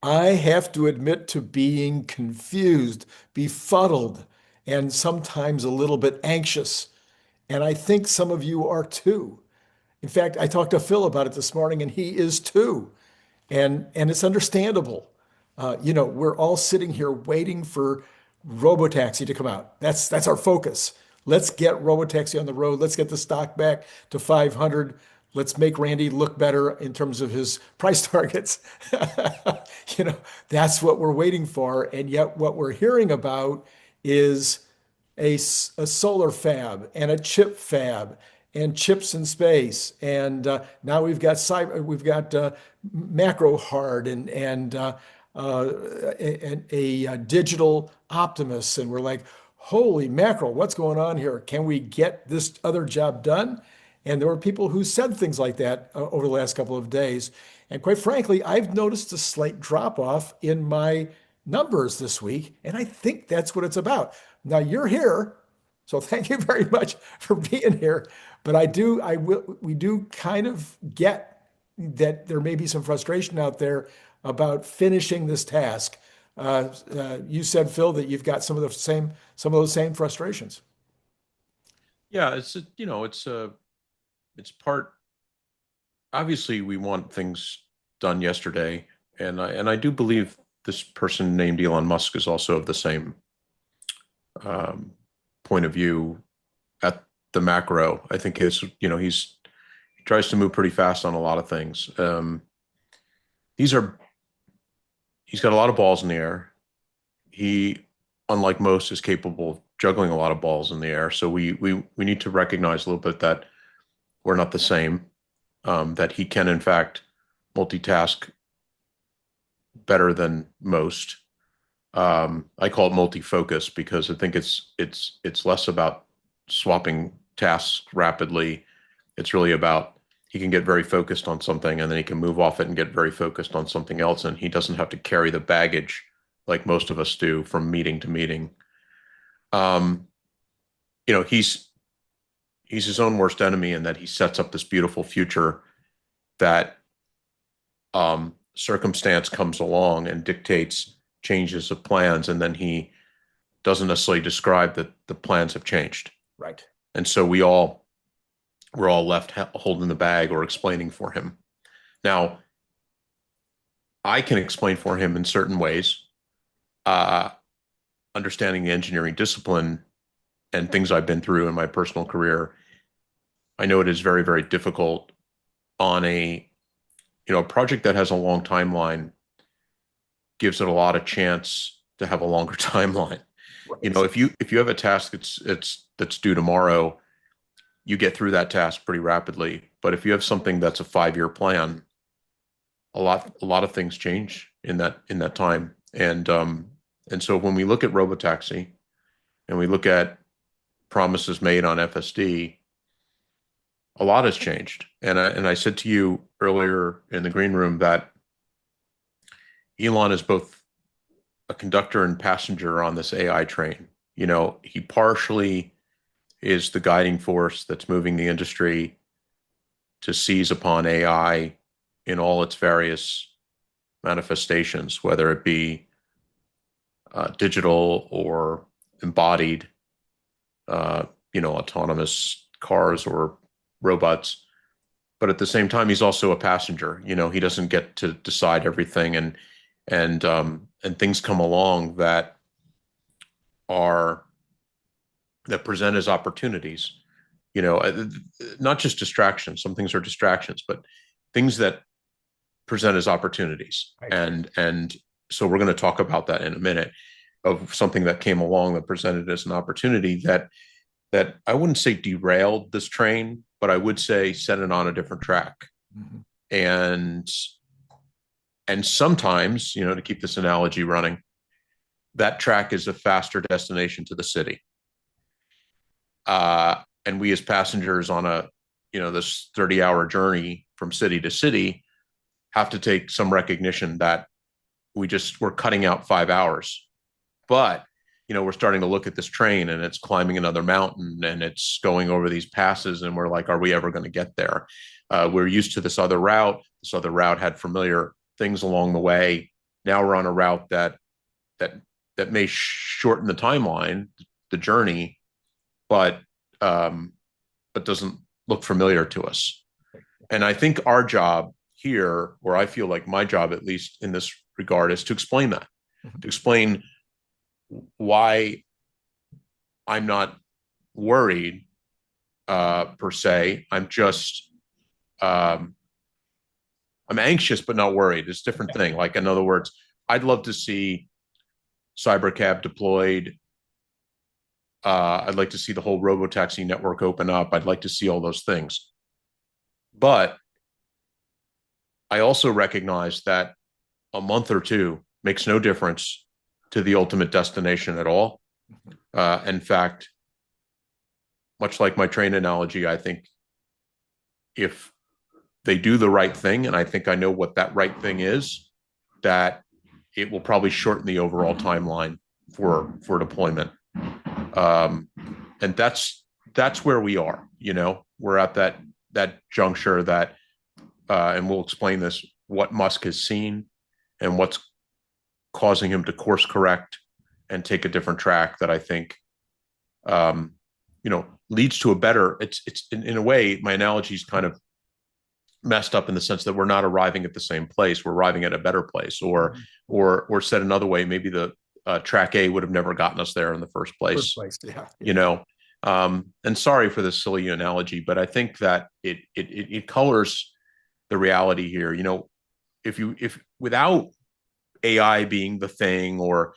I have to admit to being confused, befuddled, and sometimes a little bit anxious. And I think some of you are too. In fact, I talked to Phil about it this morning, and he is too. And it's understandable. We're all sitting here waiting for robotaxi to come out. That's our focus. Let's get robotaxi on the road. Let's get the stock back to 500. Let's make Randy look better in terms of his price targets. You know, that's what we're waiting for. And yet, what we're hearing about is a solar fab and a chip fab and chips in space. And now we've got Macrohard and a digital Optimus. And we're like, holy mackerel, what's going on here? Can we get this other job done? And there were people who said things like that over the last couple of days. And quite frankly, I've noticed a slight drop off in my numbers this week. And I think that's what it's about. Now you're here, so thank you very much for being here. But we do kind of get that there may be some frustration out there about finishing this task. You said, Phil, that you've got some of those same frustrations. Yeah, it's part. Obviously, we want things done yesterday, and I do believe this person named Elon Musk is also of the same um, point of view at the macro. I think he tries to move pretty fast on a lot of things. These are He's got a lot of balls in the air. He, unlike most, is capable of juggling a lot of balls in the air. So we need to recognize a little bit that we're not the same. That he can in fact multitask better than most. I call it multi-focus because I think it's less about swapping tasks rapidly. It's really about he can get very focused on something and then he can move off it and get very focused on something else, and he doesn't have to carry the baggage like most of us do from meeting to meeting. Um, he's his own worst enemy in that he sets up this beautiful future that circumstance comes along and dictates changes of plans, and then he doesn't necessarily describe that the plans have changed. Right. And so we're all left holding the bag or explaining for him. Now, I can explain for him in certain ways, uh, understanding the engineering discipline and things I've been through in my personal career. I know it is very, very difficult on a project that has a long timeline gives it a lot of chance to have a longer timeline. Right. If you have a task that's due tomorrow, you get through that task pretty rapidly. But if you have something that's a 5-year plan, a lot of things change in that time. And so when we look at robotaxi and we look at promises made on FSD, a lot has changed. And I said to you earlier in the green room that Elon is both a conductor and passenger on this AI train. He partially is the guiding force that's moving the industry to seize upon AI in all its various manifestations, whether it be digital or embodied, autonomous cars or robots. But at the same time, he's also a passenger. He doesn't get to decide everything, and things come along are that present as opportunities. Not just distractions. Some things are distractions, but things that present as opportunities. Right. And so we're going to talk about that in a minute, of something that came along that presented as an opportunity that I wouldn't say derailed this train, but I would say set it on a different track. Mm-hmm. And sometimes, to keep this analogy running, that track is a faster destination to the city. And we as passengers on this 30-hour journey from city to city have to take some recognition that we're cutting out 5 hours. But, we're starting to look at this train and it's climbing another mountain and it's going over these passes. And we're like, are we ever going to get there? We're used to this other route. This other route had familiar things along the way. Now we're on a route that that may shorten the timeline, the journey, but doesn't look familiar to us. And I think our job here, or I feel like my job, at least in this regard, is to explain that, to explain why I'm not worried per se. I'm just I'm anxious but not worried. It's a different thing. Like, in other words, I'd love to see Cybercab deployed. I'd like to see the whole robotaxi network open up. I'd like to see all those things. But I also recognize that a month or two makes no difference to the ultimate destination at all. In fact, much like my train analogy, I think if they do the right thing, and I think I know what that right thing is, that it will probably shorten the overall timeline for deployment. And that's where we are. You know, we're at that juncture that, and we'll explain this, what Musk has seen and what's causing him to course correct and take a different track that I think, leads to a better. It's in a way, my analogy is kind of messed up in the sense that we're not arriving at the same place. We're arriving at a better place, or said another way, maybe the track A would have never gotten us there in the first place. Yeah. You know, and sorry for this silly analogy, but I think that it colors the reality here. You know, if without AI being the thing, or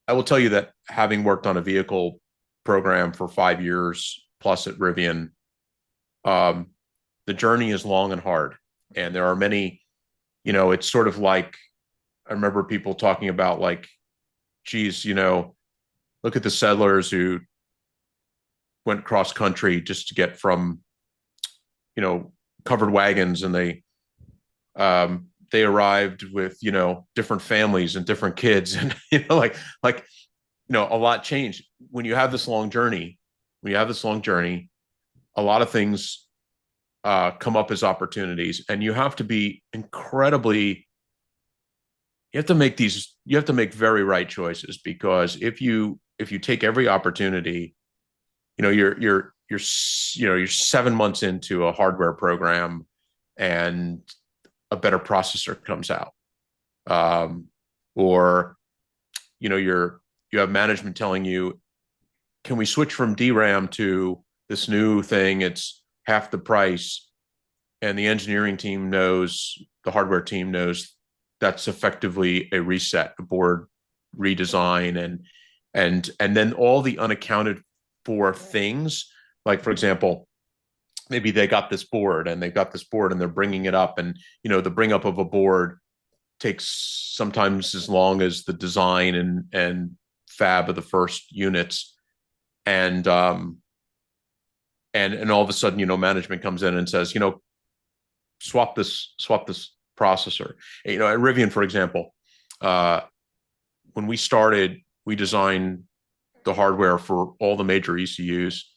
I will tell you that having worked on a vehicle program for 5 years plus at Rivian, the journey is long and hard. And there are many, it's sort of like, I remember people talking about, like, geez, look at the settlers who went cross country just to get from, covered wagons, and they arrived with, different families and different kids, and, a lot changed. When you have this long journey, a lot of things come up as opportunities, and you have to be incredibly, you have to make very right choices, because if you take every opportunity, you're 7 months into a hardware program and a better processor comes out, or you have management telling you, can we switch from DRAM to this new thing? It's half the price, and the engineering team knows, the hardware team knows, that's effectively a reset, a board redesign, and then all the unaccounted for things. Like, for example, maybe they've got this board and they're bringing it up, and the bring up of a board takes sometimes as long as the design and fab of the first units, and all of a sudden, management comes in and says, swap this processor. At Rivian, for example, when we started, we designed the hardware for all the major ECUs,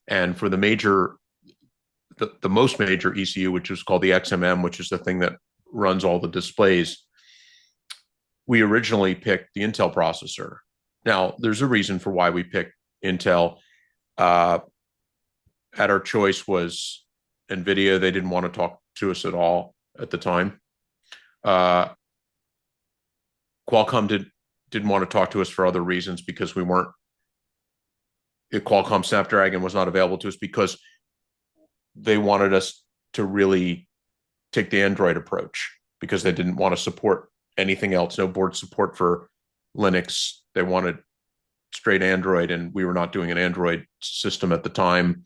and for the most major ECU, which is called the XMM, which is the thing that runs all the displays, we originally picked the Intel processor. Now, there's a reason for why we picked Intel. At our choice was NVIDIA. They didn't want to talk to us at all at the time. Qualcomm didn't want to talk to us for other reasons, because Qualcomm Snapdragon was not available to us, because they wanted us to really take the Android approach, because they didn't want to support anything else, no board support for Linux. They wanted straight Android, and we were not doing an Android system at the time,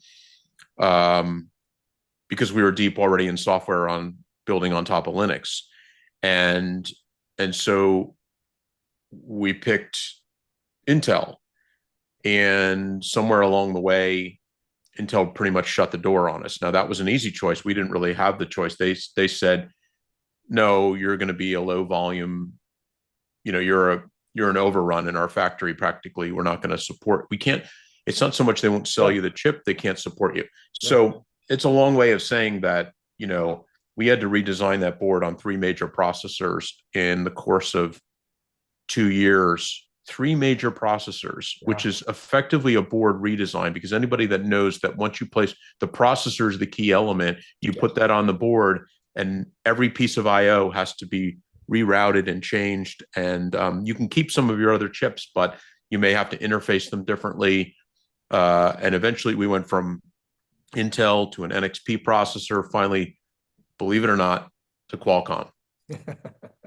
because we were deep already in software on building on top of Linux. And so we picked Intel, and somewhere along the way, Intel pretty much shut the door on us. Now, that was an easy choice. We didn't really have the choice. They said, no, you're going to be a low volume, you're an overrun in our factory. Practically, we're not going to support. We can't. It's not so much they won't sell you the chip, they can't support you. So it's a long way of saying that, we had to redesign that board on 3 major processors in the course of 2 years. 3 major processors, which Yeah. is effectively a board redesign, because anybody that knows that once you place the processor is the key element, you Yes. put that on the board, and every piece of IO has to be rerouted and changed. And you can keep some of your other chips, but you may have to interface them differently. And eventually we went from Intel to an NXP processor, finally, believe it or not, to Qualcomm.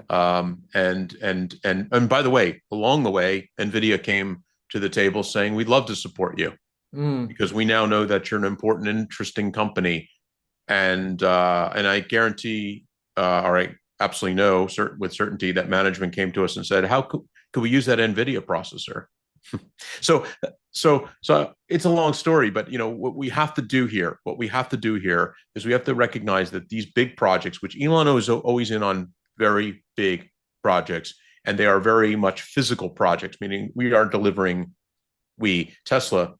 And by the way, along the way, NVIDIA came to the table saying, we'd love to support you Mm. because we now know that you're an important, interesting company. And I guarantee, or I absolutely know with certainty that management came to us and said, how could we use that NVIDIA processor? So it's a long story, but what we have to do here is we have to recognize that these big projects, which Elon is always in on very big projects, and they are very much physical projects, meaning we are delivering, Tesla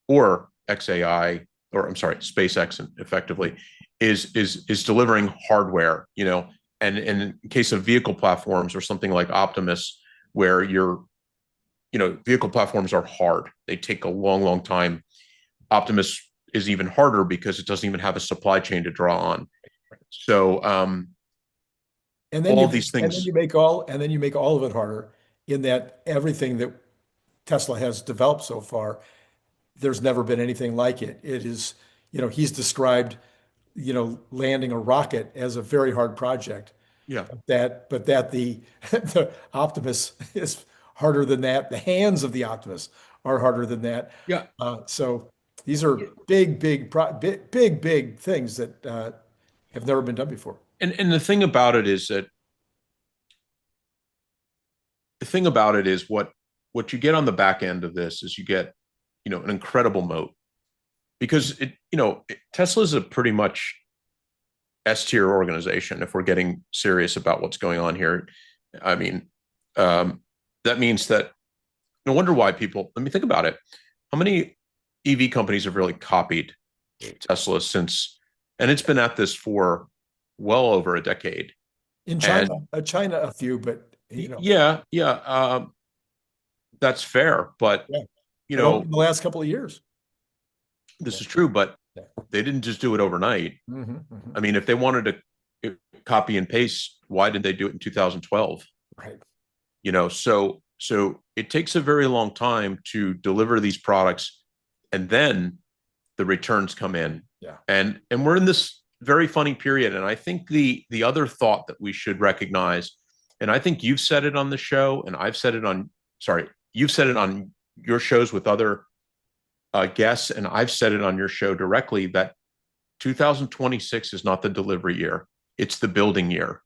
or XAI, or I'm sorry, SpaceX, effectively is delivering hardware, and in case of vehicle platforms or something like Optimus, where vehicle platforms are hard. They take a long, long time. Optimus is even harder because it doesn't even have a supply chain to draw on. So And then all you these and then things. you make all of it harder in that everything that Tesla has developed so far, there's never been anything like it. It is, he's described, landing a rocket as a very hard project. Yeah. But that the Optimus is harder than that. The hands of the Optimus are harder than that. Yeah. So these are big things that have never been done before. And the thing about it is what you get on the back end of this is you get, an incredible moat, because Tesla is a pretty much S tier organization. If we're getting serious about what's going on here, I mean, that means that no wonder why people, let me think about it. How many EV companies have really copied Tesla since, and it's been at this for well over a decade. In And China a few, but yeah, yeah, that's fair. But, yeah, you but only know, in the last couple of years. this Yeah. is true, but Yeah. they didn't just do it overnight. Hmm. I mean, if they wanted to copy and paste, why did they do it in 2012? Right. So it takes a very long time to deliver these products, and then the returns come in. Yeah. And we're in this very funny period. And I think the other thought that we should recognize, and I think you've said it on the show, and I've said it on, sorry, you've said it on your shows with other guests, and I've said it on your show directly, that 2026 is not the delivery year. It's the building year.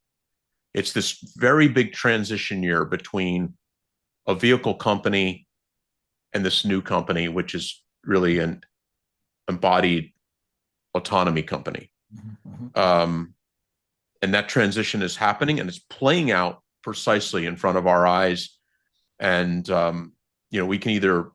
It's this very big transition year between a vehicle company and this new company, which is really an embodied autonomy company. Hmm. And that transition is happening, and it's playing out precisely in front of our eyes. And, we can either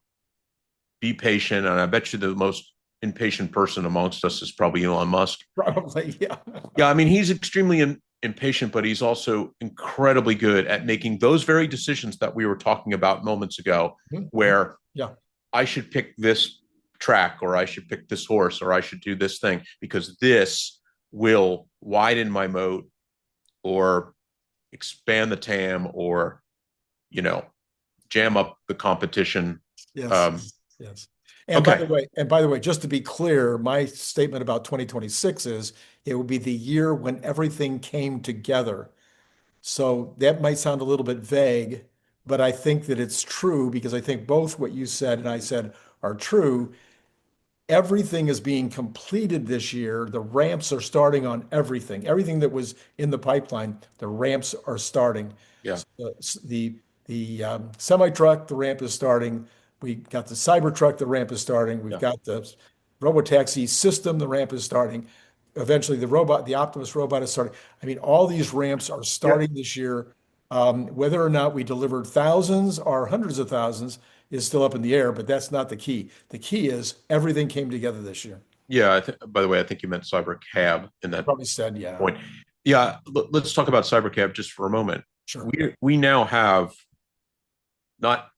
be patient, and I bet you the most impatient person amongst us is probably Elon Musk. Probably, yeah. Yeah, I mean, he's extremely impatient, but he's also incredibly good at making those very decisions that we were talking about moments ago, Mhm. where Yeah. I should pick this track, or I should pick this horse, or I should do this thing because this will widen my moat or expand the TAM, or, jam up the competition. Yes. Um, Yes. And okay. by the way, just to be clear, my statement about 2026 is it would be the year when everything came together. So that might sound a little bit vague, but I think that it's true because I think both what you said and I said are true. Everything is being completed this year. The ramps are starting on everything. Everything that was in the pipeline, the ramps are starting. Yeah. The semi truck, the ramp is starting. We got the Cybertruck, the ramp is starting. We've Yeah. got the robotaxi system, the ramp is starting. Eventually, the Optimus robot is starting. I mean, all these ramps are Yeah. starting this year. Whether or not we delivered thousands or hundreds of thousands is still up in the air, but that's not the key. The key is everything came together this year. Yeah, by the way, I think you meant CyberCab in that Probably said, yeah, point. Yeah, let's talk about CyberCab just for a moment. sure. We now have not,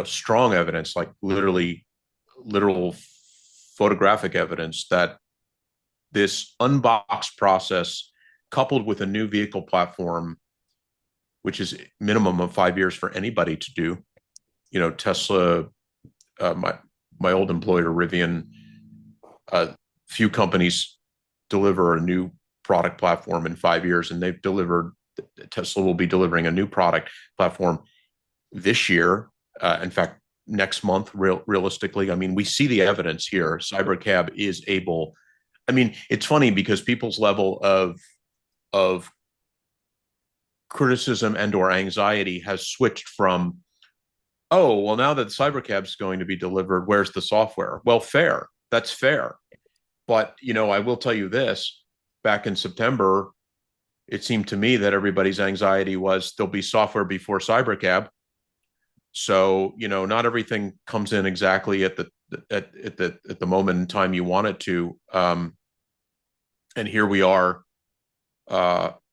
strong evidence, like literal photographic evidence that this unboxed process, coupled with a new vehicle platform, which is minimum of 5 years for anybody to do. Tesla, my old employer, Rivian, few companies deliver a new product platform in 5 years, and Tesla will be delivering a new product platform this year. In fact, next month, realistically. I mean, we see the evidence here. CyberCab is able. I mean, it's funny because people's level of criticism and or anxiety has switched from, oh, well, now that CyberCab is going to be delivered, where's the software? Well, fair. That's fair. But, I will tell you this, back in September, it seemed to me that everybody's anxiety was there'll be software before CyberCab. So, not everything comes in exactly at the moment in time you want it to. And here we are,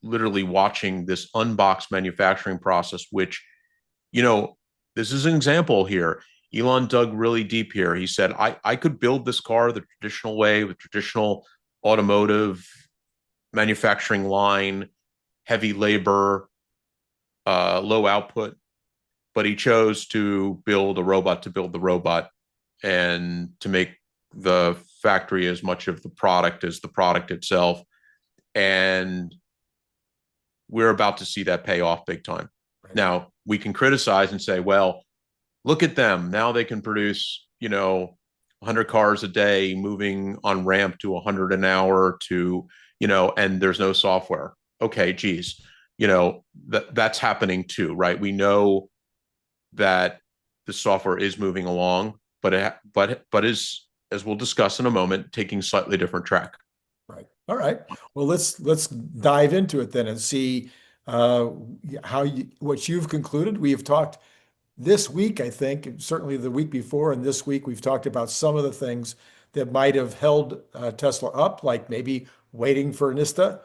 literally watching this unboxed manufacturing process, which, this is an example here. Elon dug really deep here. He said, I could build this car the traditional way with traditional automotive manufacturing line, heavy labor, low output, but he chose to build a robot to build the robot and to make the factory as much of the product as the product itself. And we're about to see that pay off big time. Right. Now, we can criticize and say, well, look at them. Now they can produce, 100 cars a day, moving on ramp to 100 an hour to, and there's no software. Okay, geez, that's happening too, right? We know that the software is moving along, but is, as we'll discuss in a moment, taking slightly different track. Right. All right. Well, let's dive into it then and see what you've concluded. We have talked this week, I think, certainly the week before, and this week we've talked about some of the things that might have held Tesla up, like maybe waiting for NISTA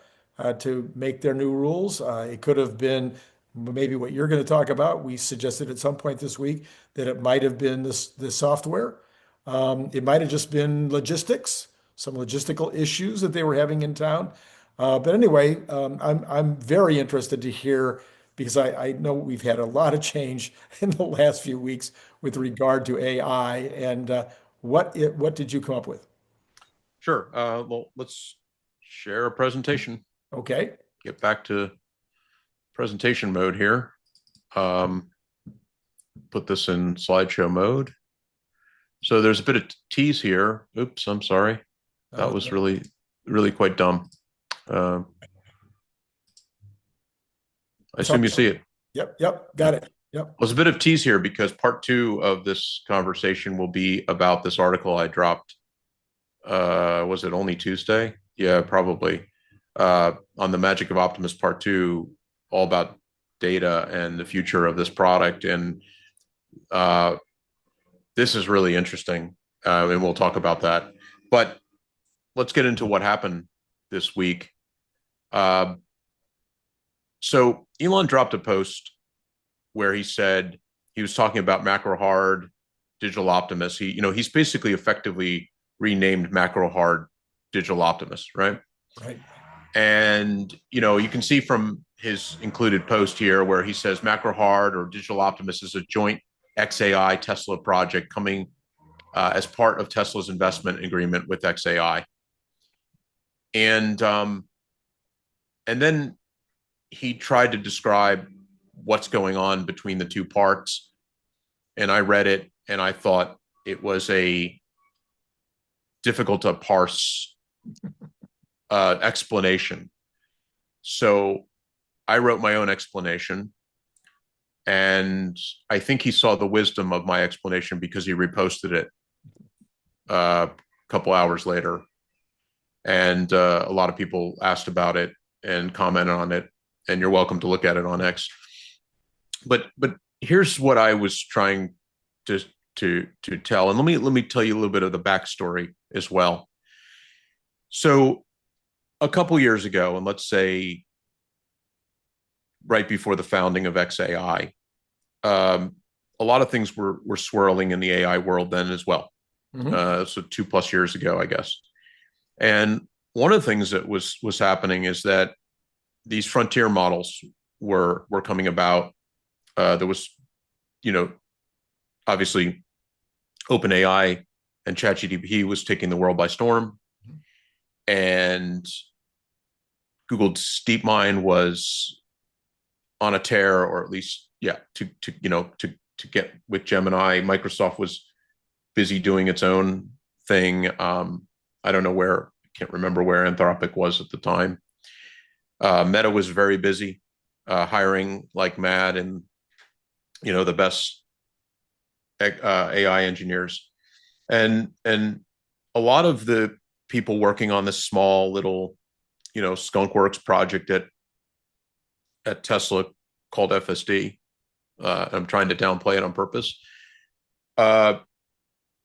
to make their new rules. It could have been maybe what you're going to talk about. We suggested at some point this week that it might have been this software. It might have just been logistics, some logistical issues that they were having in town. But anyway, I'm very interested to hear because I know we've had a lot of change in the last few weeks with regard to AI. And what did you come up with? Sure. Well, let's share a presentation. Okay. Get back to presentation mode here. Put this in slideshow mode. So there's a bit of tease here. Oops, I'm sorry. That was really, really quite dumb. I assume you see it. Yep, got it. Yep. There's a bit of tease here because part 2 of this conversation will be about this article I dropped. Was it only Tuesday? Yeah, probably. On the Magic of Optimus part 2, all about data and the future of this product. And this is really interesting. And we'll talk about that. But let's get into what happened this week. So Elon dropped a post where he said he was talking about Macrohard, Digital Optimus. He's basically effectively renamed Macrohard Digital Optimus, right? Right. And you can see from his included post here where he says Macrohard or Digital Optimus is a joint 𝐒𝐴I Tesla project coming as part of Tesla's investment agreement with 𝐒𝐴I. And then he tried to describe what's going on between the two parts. And I read it and I thought it was a difficult to parse explanation. So I wrote my own explanation. And I think he saw the wisdom of my explanation because he reposted it a couple hours later. And a lot of people asked about it and commented on it. And you're welcome to look at it on X. But here's what I was trying to tell. And let me tell you a little bit of the backstory as well. So a couple years ago, and let's say right before the founding of xAI, a lot of things were swirling in the AI world then as well. So 2+ years ago, I guess. And one of the things that was happening is that these frontier models were coming about. There was, you know, obviously OpenAI and ChatGPT was taking the world by storm, and Google's DeepMind was on a tear, or at least, yeah, to get with Gemini. Microsoft was busy doing its own thing. I don't know where, can't remember where Anthropic was at the time. Meta was very busy, hiring like mad, and the best AI engineers, and a lot of the people working on this small little skunkworks project at Tesla called FSD. I'm trying to downplay it on purpose.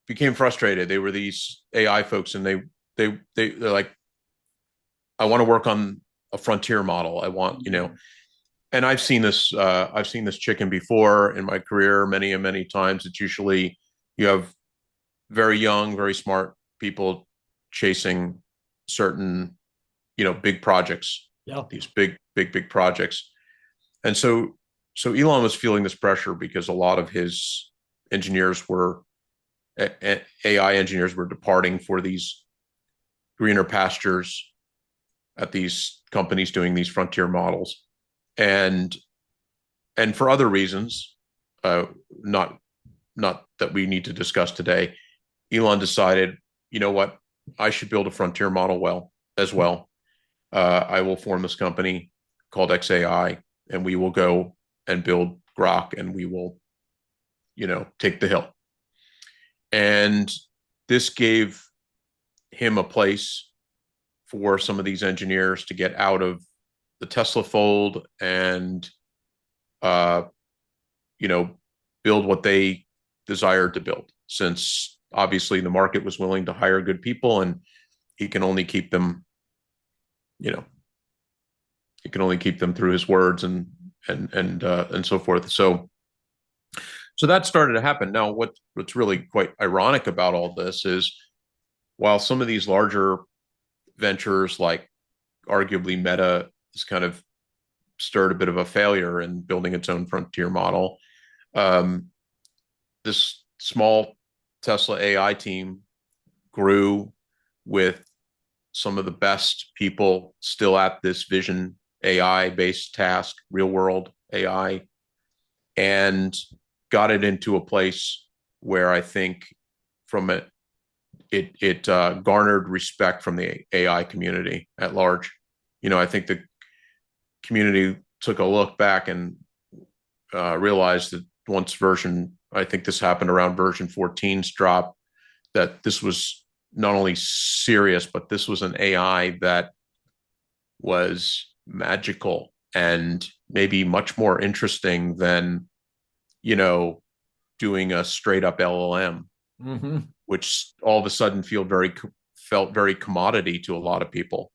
Became frustrated. They were these AI folks, and they're like, I want to work on a frontier model. I want, and I've seen this chicken before in my career many times. It's usually you have very young, very smart people chasing certain, big projects. Yeah. These big projects. And so Elon was feeling this pressure because a lot of his engineers were AI engineers were departing for these greener pastures at these companies doing these frontier models, and for other reasons, not that we need to discuss today. Elon decided, you know what, I should build a frontier model as well. I will form this company called xAI, and we will go and build Grok, and we will, take the hill. And this gave him a place for some of these engineers to get out of the Tesla fold and, build what they desired to build, since obviously the market was willing to hire good people, and he can only keep them, he can only keep them through his words and so forth. So that started to happen. Now, what's really quite ironic about all this is, while some of these larger ventures, like arguably Meta, has kind of stirred a bit of a failure in building its own frontier model, this small Tesla AI team grew with some of the best people still at this vision AI based task, real world AI, and got it into a place where I think from it garnered respect from the AI community at large. I think the community took a look back and realized that once I think this happened around version 14's drop, that this was not only serious, but this was an AI that was magical and maybe much more interesting than, doing a straight up LLM, which all of a sudden felt very commodity to a lot of people.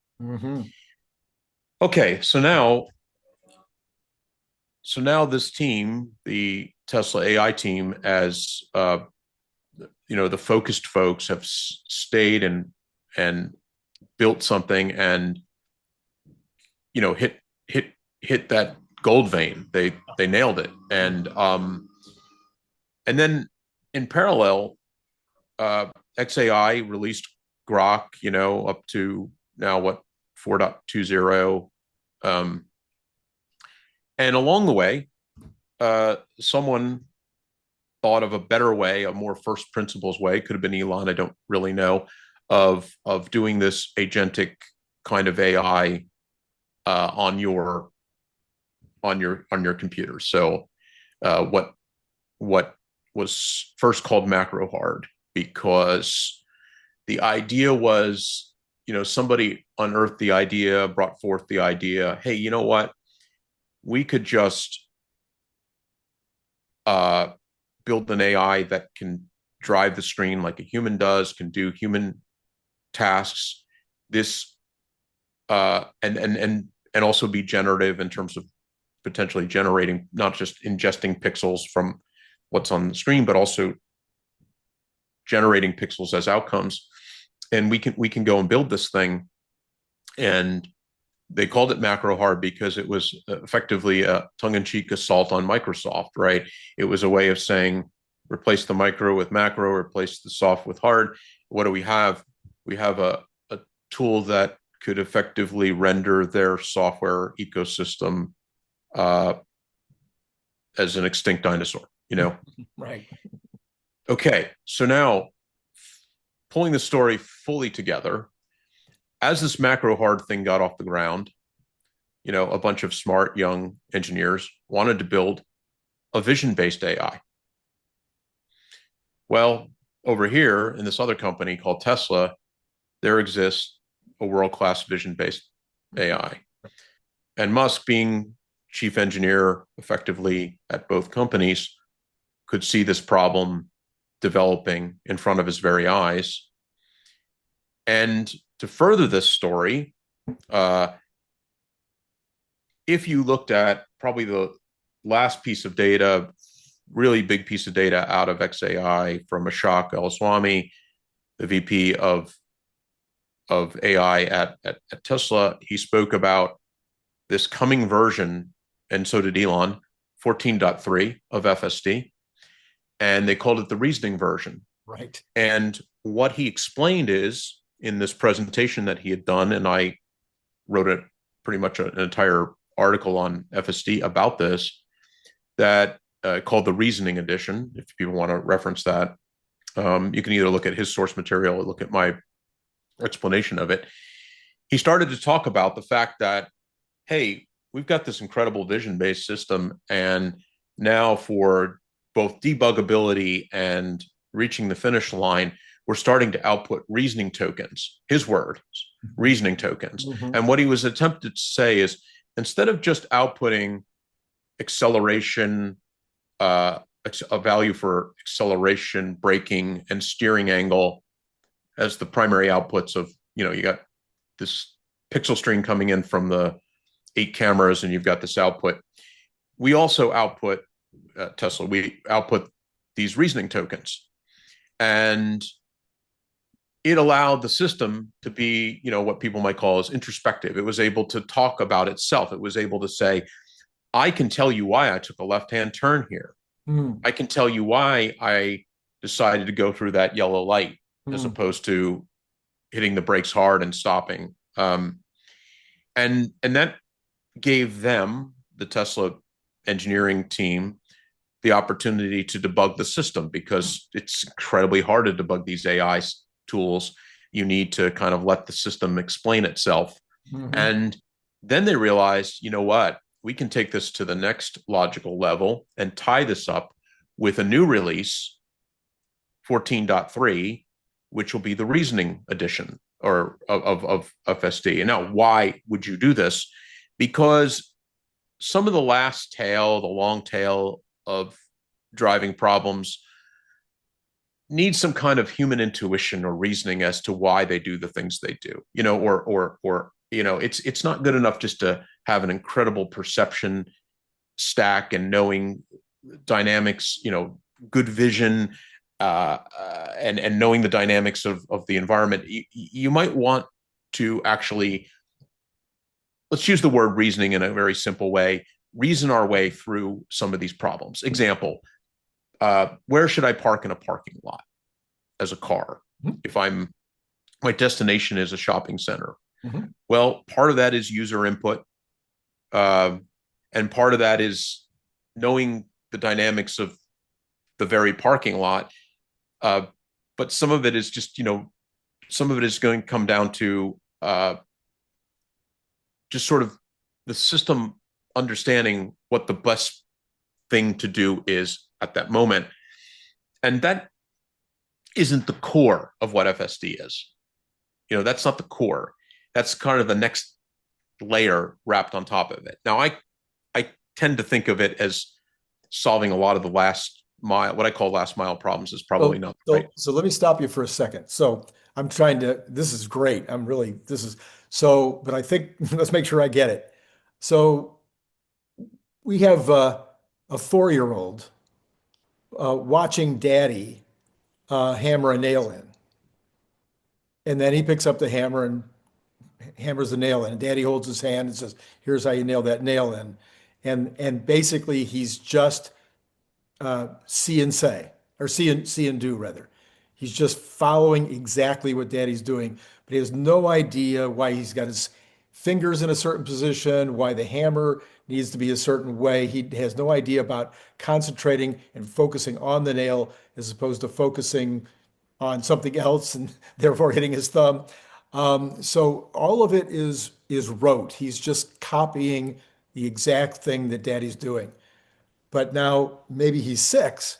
Okay, so now this team, the Tesla AI team, as the focused folks, have stayed and built something, and hit that gold vein. They nailed it, and then in parallel, xAI released Grok, up to now 4.20. And along the way, someone thought of a better way, a more first principles way. Could have been Elon, I don't really know, of doing this agentic kind of AI on your computer. So what was first called Macrohard, because the idea was, somebody unearthed the idea, brought forth the idea, hey, you know what, we could just build an AI that can drive the screen like a human does, can do human tasks, this and also be generative in terms of potentially generating, not just ingesting pixels from what's on the screen, but also generating pixels as outcomes. And we can go and build this thing. And they called it Macrohard because it was effectively a tongue-in-cheek assault on Microsoft, right? It was a way of saying, replace the micro with macro, replace the soft with hard. What do we have? We have a tool that could effectively render their software ecosystem as an extinct dinosaur, you know? Right. Okay, so now pulling the story fully together, as this Macrohard thing got off the ground, you know, a bunch of smart young engineers wanted to build a vision-based AI. Well, over here in this other company called Tesla, there exists a world-class vision-based AI. And Musk, being chief engineer effectively at both companies, could see this problem developing in front of his very eyes. And to further this story, if you looked at probably the last piece of data, really big piece of data out of xAI from Ashok Ellaswamy, the VP of AI at Tesla, he spoke about this coming version, and so did Elon, 14.3 of FSD, and they called it the reasoning version. Right. And what he explained is, in this presentation that he had done, and I wrote it pretty much an entire article on FSD about this, that called the Reasoning Edition, if people want to reference that. You can either look at his source material or look at my explanation of it. He started to talk about the fact that, hey, we've got this incredible vision-based system, and now for both debuggability and reaching the finish line, we're starting to output reasoning tokens, his words, reasoning tokens. Mm-hmm. And what he was attempted to say is, instead of just outputting acceleration, a value for acceleration, braking, and steering angle as the primary outputs of, you know, you got this pixel stream coming in from the 8 cameras, and you've got this output. We also output, Tesla, we output these reasoning tokens. And it allowed the system to be, you know, what people might call as introspective. It was able to talk about itself. It was able to say, I can tell you why I took a left-hand turn here. I can tell you why I decided to go through that yellow light as opposed to hitting the brakes hard and stopping. And that gave them, the Tesla engineering team, the opportunity to debug the system, because it's incredibly hard to debug these AI tools. You need to kind of let the system explain itself. And then they realized, you know what, we can take this to the next logical level and tie this up with a new release, 14.3, which will be the reasoning edition or of FSD. And now, why would you do this? Because some of the last tail, the long tail of driving problems need some kind of human intuition or reasoning as to why they do the things they do, you know, or you know, it's not good enough just to have an incredible perception stack and knowing dynamics, you know, good vision, and knowing the dynamics of the environment. You might want to actually, let's use the word reasoning in a very simple way, reason our way through some of these problems. Example, where should I park in a parking lot as a car if my destination is a shopping center? Well, part of that is user input, and part of that is knowing the dynamics of the very parking lot. But some of it is just, you know, some of it is going to come down to just sort of the system understanding what the best thing to do is at that moment. And that isn't the core of what FSD is. You know, that's not the core. That's kind of the next layer wrapped on top of it. Now, I tend to think of it as solving a lot of the last mile, what I call last mile problems is probably not right. So let me stop you for a second. So I'm trying to, this is great. So, but I think, let's make sure I get it. So we have a 4-year-old watching daddy hammer a nail in. And then he picks up the hammer and hammers the nail in. And daddy holds his hand and says, here's how you nail that nail in. And basically he's just see and say, or see and do rather. He's just following exactly what daddy's doing, but he has no idea why he's got his fingers in a certain position, why the hammer needs to be a certain way. He has no idea about concentrating and focusing on the nail as opposed to focusing on something else and therefore hitting his thumb. So all of it is rote. He's just copying the exact thing that daddy's doing. But now maybe he's 6,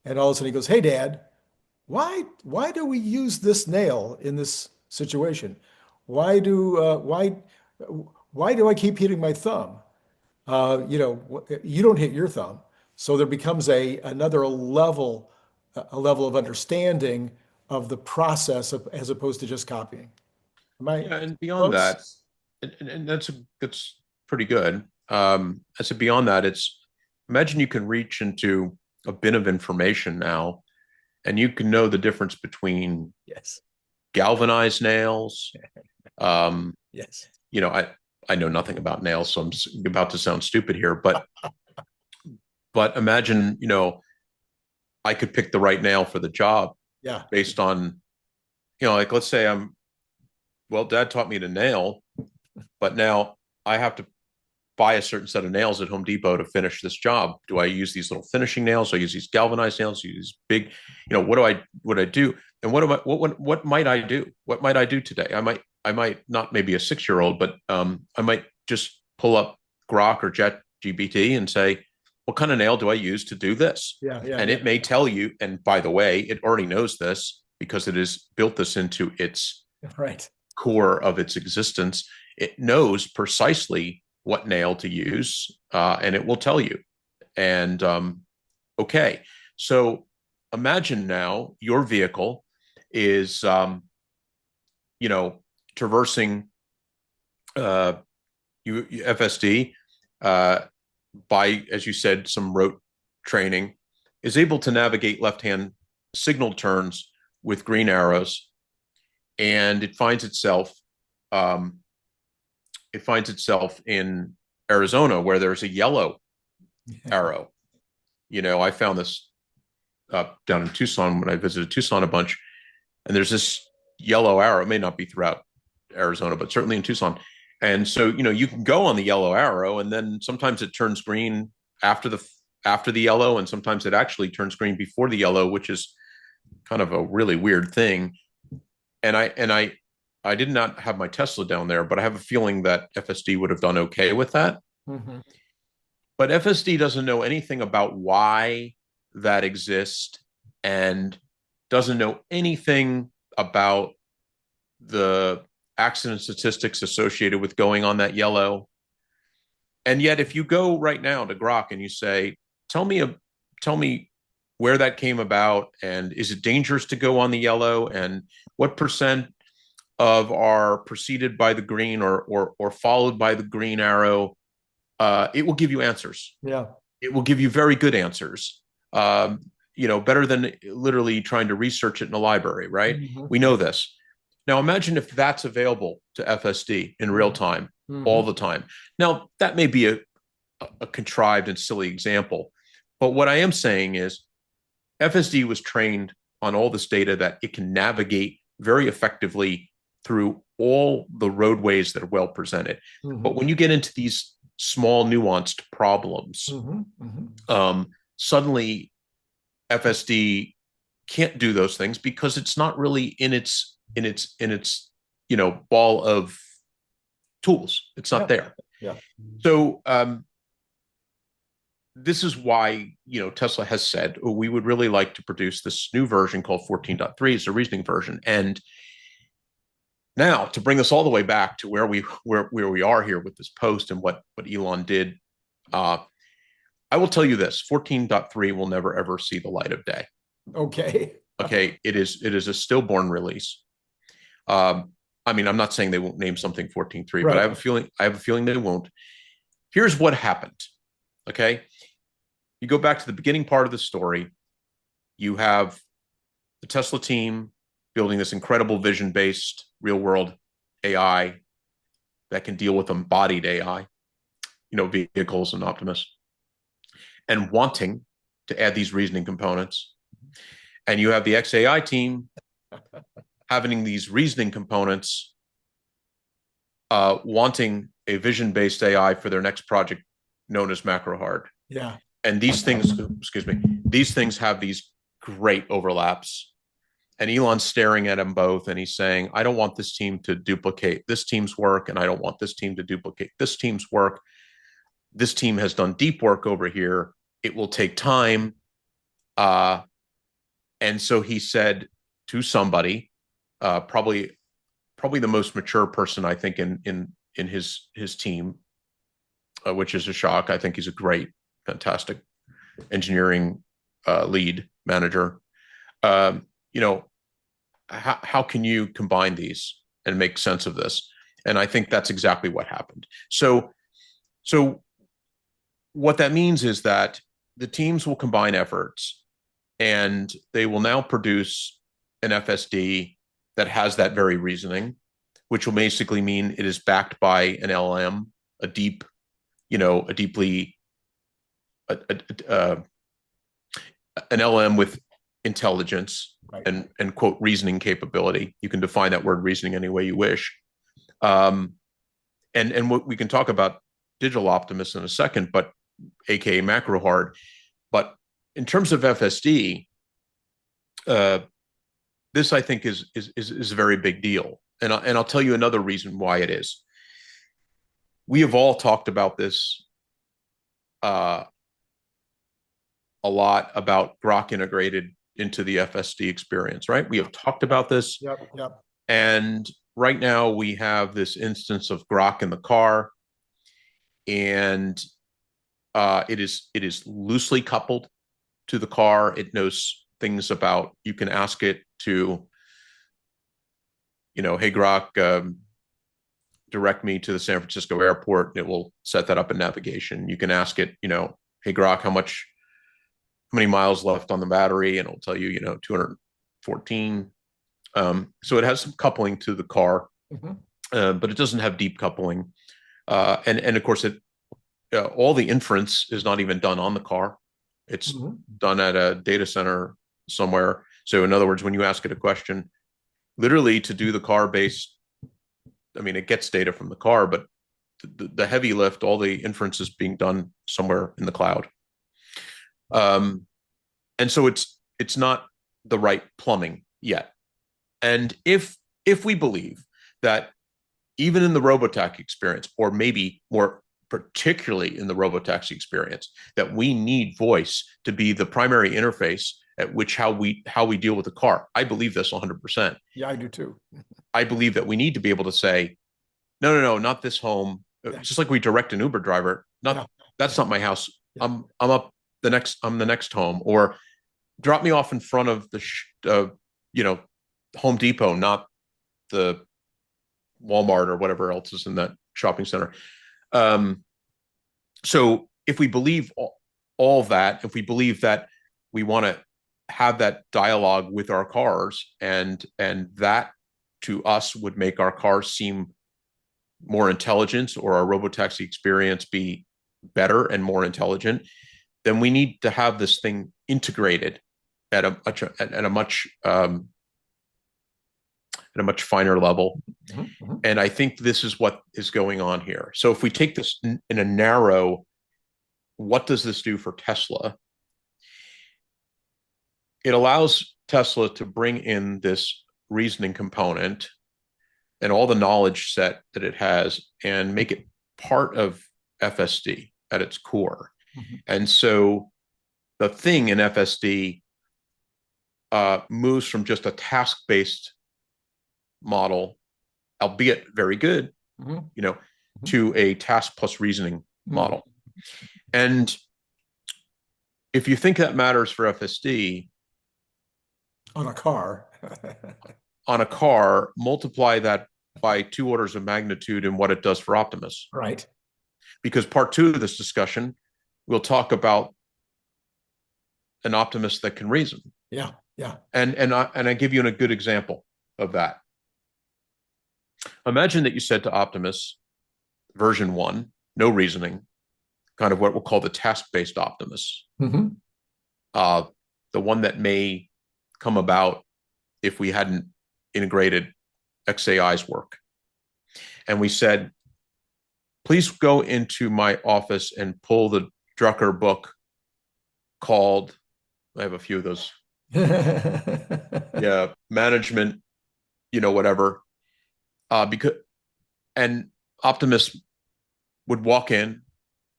and all of a sudden he goes, "Hey, Dad, why do we use this nail in this situation? Why do uh, why why do I keep hitting my thumb? You don't hit your thumb." So there becomes a level of understanding of the process as opposed to just copying. Am I Yeah, and beyond that, close? and that's pretty good. I said beyond that, it's imagine you can reach into a bin of information now, and you can know the difference between Yes. galvanized nails. Um, Yes. I know nothing about nails, so I'm about to sound stupid here, but imagine, I could pick the right nail for the job Yeah. based on, like let's say well, Dad taught me to nail, but now I have to buy a certain set of nails at Home Depot to finish this job. Do I use these little finishing nails? Do I use these galvanized nails? Use big, what I do? And what might I do? What might I do today? I might not maybe a 6-year-old, but I might just pull up Grok or ChatGPT and say, what kind of nail do I use to do this? Yeah. Yeah. And Yeah. it may tell you, and by the way, it already knows this because it has built this into its Right. core of its existence. It knows precisely what nail to use, and it will tell you. And okay, so imagine now your vehicle is, traversing FSD by, as you said, some rote training, is able to navigate left-hand signal turns with green arrows, and um, it finds itself in Arizona where there's a yellow arrow. I found this down in Tucson when I visited Tucson a bunch, and there's this yellow arrow. It may not be throughout Arizona, but certainly in Tucson. And so, you can go on the yellow arrow, and then sometimes it turns green after the yellow, and sometimes it actually turns green before the yellow, which is kind of a really weird thing. And I did not have my Tesla down there, but I have a feeling that FSD would have done okay with that. Mhm. But FSD doesn't know anything about why that exists, and doesn't know anything about the accident statistics associated with going on that yellow. And yet, if you go right now to Grok and you say, tell me where that came about, and is it dangerous to go on the yellow, and what percent of are preceded by the green or followed by the green arrow, it will give you answers. Yeah. It will give you very good answers. Better than literally trying to research it in a library, right? Mhm. We know this. Now imagine if that's available to FSD in real time, all Mhm. the time. Now that may be a contrived and silly example, but what I am saying is FSD was trained on all this data that it can navigate very effectively through all the roadways that are well presented. But Mhm. when you get into these small nuanced problems, Mhm. Mhm. suddenly FSD can't do those things because it's not really in its ball of tools. It's not Yeah. there. Yeah. So this is why Tesla has said, oh, we would really like to produce this new version called 14.3. It's a reasoning version. And now to bring us all the way back to where we are here with this post and what Elon did, I will tell you this: 14.3 will never ever see the light of day. Okay. Okay, it is a stillborn release. I mean, I'm not saying they won't name something 14.3, but Right. I have a feeling they won't. Here's what happened. Okay. You go back to the beginning part of the story. You have the Tesla team building this incredible vision-based real-world AI that can deal with embodied AI, vehicles and Optimus, and wanting to add these reasoning components. And you have the xAI team having these reasoning components, wanting a vision-based AI for their next project known as Macrohard. Yeah. And these things have these great overlaps. And Elon's staring at them both and he's saying, I don't want this team to duplicate this team's work, and I don't want this team to duplicate this team's work. This team has done deep work over here. It will take time. And so he said to somebody, probably the most mature person, I think, in his team, which is a shock. I think he's a great, fantastic engineering lead manager. How can you combine these and make sense of this? And I think that's exactly what happened. So what that means is that the teams will combine efforts and they will now produce an FSD that has that very reasoning, which will basically mean it is backed by an LM, an LM with intelligence, right, and quote reasoning capability. You can define that word reasoning any way you wish. And what we can talk about Digital Optimus in a second, but aka Macrohard. But in terms of FSD, this I think is a very big deal. And I'll tell you another reason why it is. We have all talked about this a lot, about Grok integrated into the FSD experience, right? We have talked about this. Yep. And right now we have this instance of Grok in the car, and it is loosely coupled to the car. It knows things about, you can ask it to, hey, Grok, direct me to the San Francisco airport, and it will set that up in navigation. You can ask it, hey, Grok, how many miles left on the battery? And it'll tell you, 214. So it has some coupling to the car, but it doesn't have deep coupling. And of course, all the inference is not even done on the car. It's done at a data center somewhere. So in other words, when you ask it a question, literally to do the car-based, I mean, it gets data from the car, but the heavy lift, all the inference is being done somewhere in the cloud. And so it's not the right plumbing yet. And if we believe that even in the robotaxi experience, or maybe more particularly in the robotaxi experience, that we need voice to be the primary interface at which how we deal with the car. I believe this 100%. Yeah, I do too. I believe that we need to be able to say, no, not this home. Yeah. Just like we direct an Uber driver, that's not my house. Yeah. I'm the next home, or drop me off in front of the Home Depot, not the Walmart or whatever else is in that shopping center. So if we believe all that, if we believe that we want to have that dialogue with our cars, and that to us would make our cars seem more intelligent, or our robotaxi experience be better and more intelligent, then we need to have this thing integrated at a much finer level. And I think this is what is going on here. So if we take this in a narrow, what does this do for Tesla? It allows Tesla to bring in this reasoning component and all the knowledge set that it has, and make it part of FSD at its core. And so the thing in FSD moves from just a task-based model, albeit very good, to a task plus reasoning model. And if you think that matters for FSD on a car, on a car, multiply that by 2 orders of magnitude in what it does for Optimus. Right. Because part 2 of this discussion, we'll talk about an Optimus that can reason. Yeah. Yeah. And I give you a good example of that. Imagine that you said to Optimus, version 1, no reasoning, kind of what we'll call the task-based Optimus. Mm-hmm. The one that may come about if we hadn't integrated xAI's work. And we said, please go into my office and pull the Drucker book called, I have a few of those. Yeah, management, whatever. And Optimus would walk in,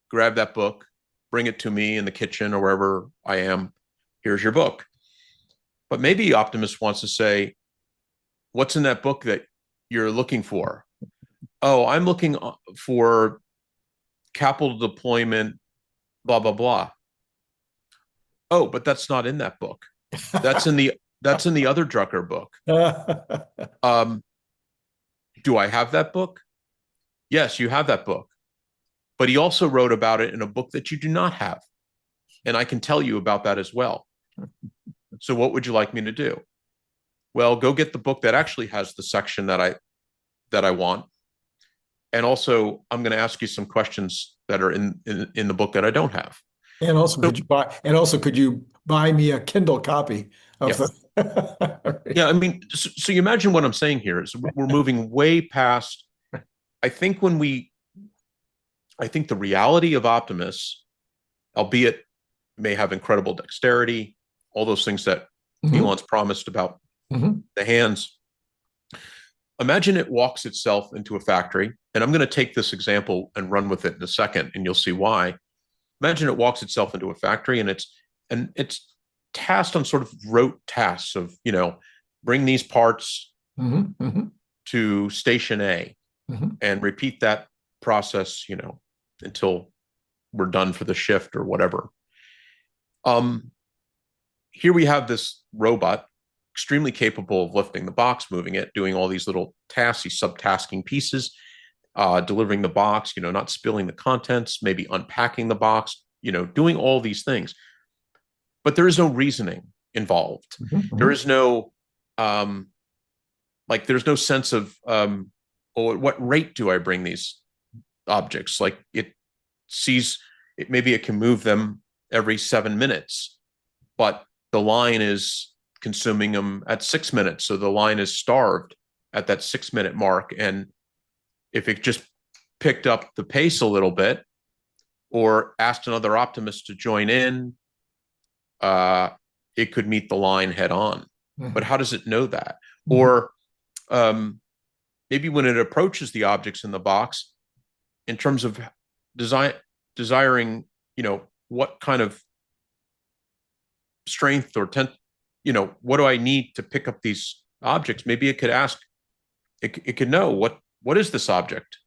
grab that book, bring it to me in the kitchen or wherever I am. Here's your book. But maybe Optimus wants to say, what's in that book that you're looking for? Oh, I'm looking for capital deployment, blah, blah, blah. Oh, but that's not in that book. That's in the other Drucker book. Do I have that book? Yes, you have that book. But he also wrote about it in a book that you do not have. And I can tell you about that as well. So what would you like me to do? Well, go get the book that actually has the section that I want. And also, I'm going to ask you some questions that are in the book that I don't have. And also, could you buy me a Kindle copy of the? Yeah, I mean, so you imagine what I'm saying here is we're moving way past. I think the reality of Optimus, albeit may have incredible dexterity, all those things that Elon's promised about the hands. Imagine it walks itself into a factory, and I'm going to take this example and run with it in a second, and you'll see why. Imagine it walks itself into a factory, and it's tasked on sort of rote tasks of, bring these parts to station A and repeat that process, until we're done for the shift or whatever. Here we have this robot, extremely capable of lifting the box, moving it, doing all these little tasks, these subtasking pieces, delivering the box, not spilling the contents, maybe unpacking the box, doing all these things. But there is no reasoning involved. There is no, there's no sense of, at what rate do I bring these objects? Like it sees, maybe it can move them every 7 minutes, but the line is consuming them at 6 minutes. So the line is starved at that 6-minute mark. And if it just picked up the pace a little bit or asked another Optimus to join in, it could meet the line head on. But how does it know that? Or maybe when it approaches the objects in the box, in terms of desiring, what kind of strength or what do I need to pick up these objects? Maybe it could ask, it could know what is this object?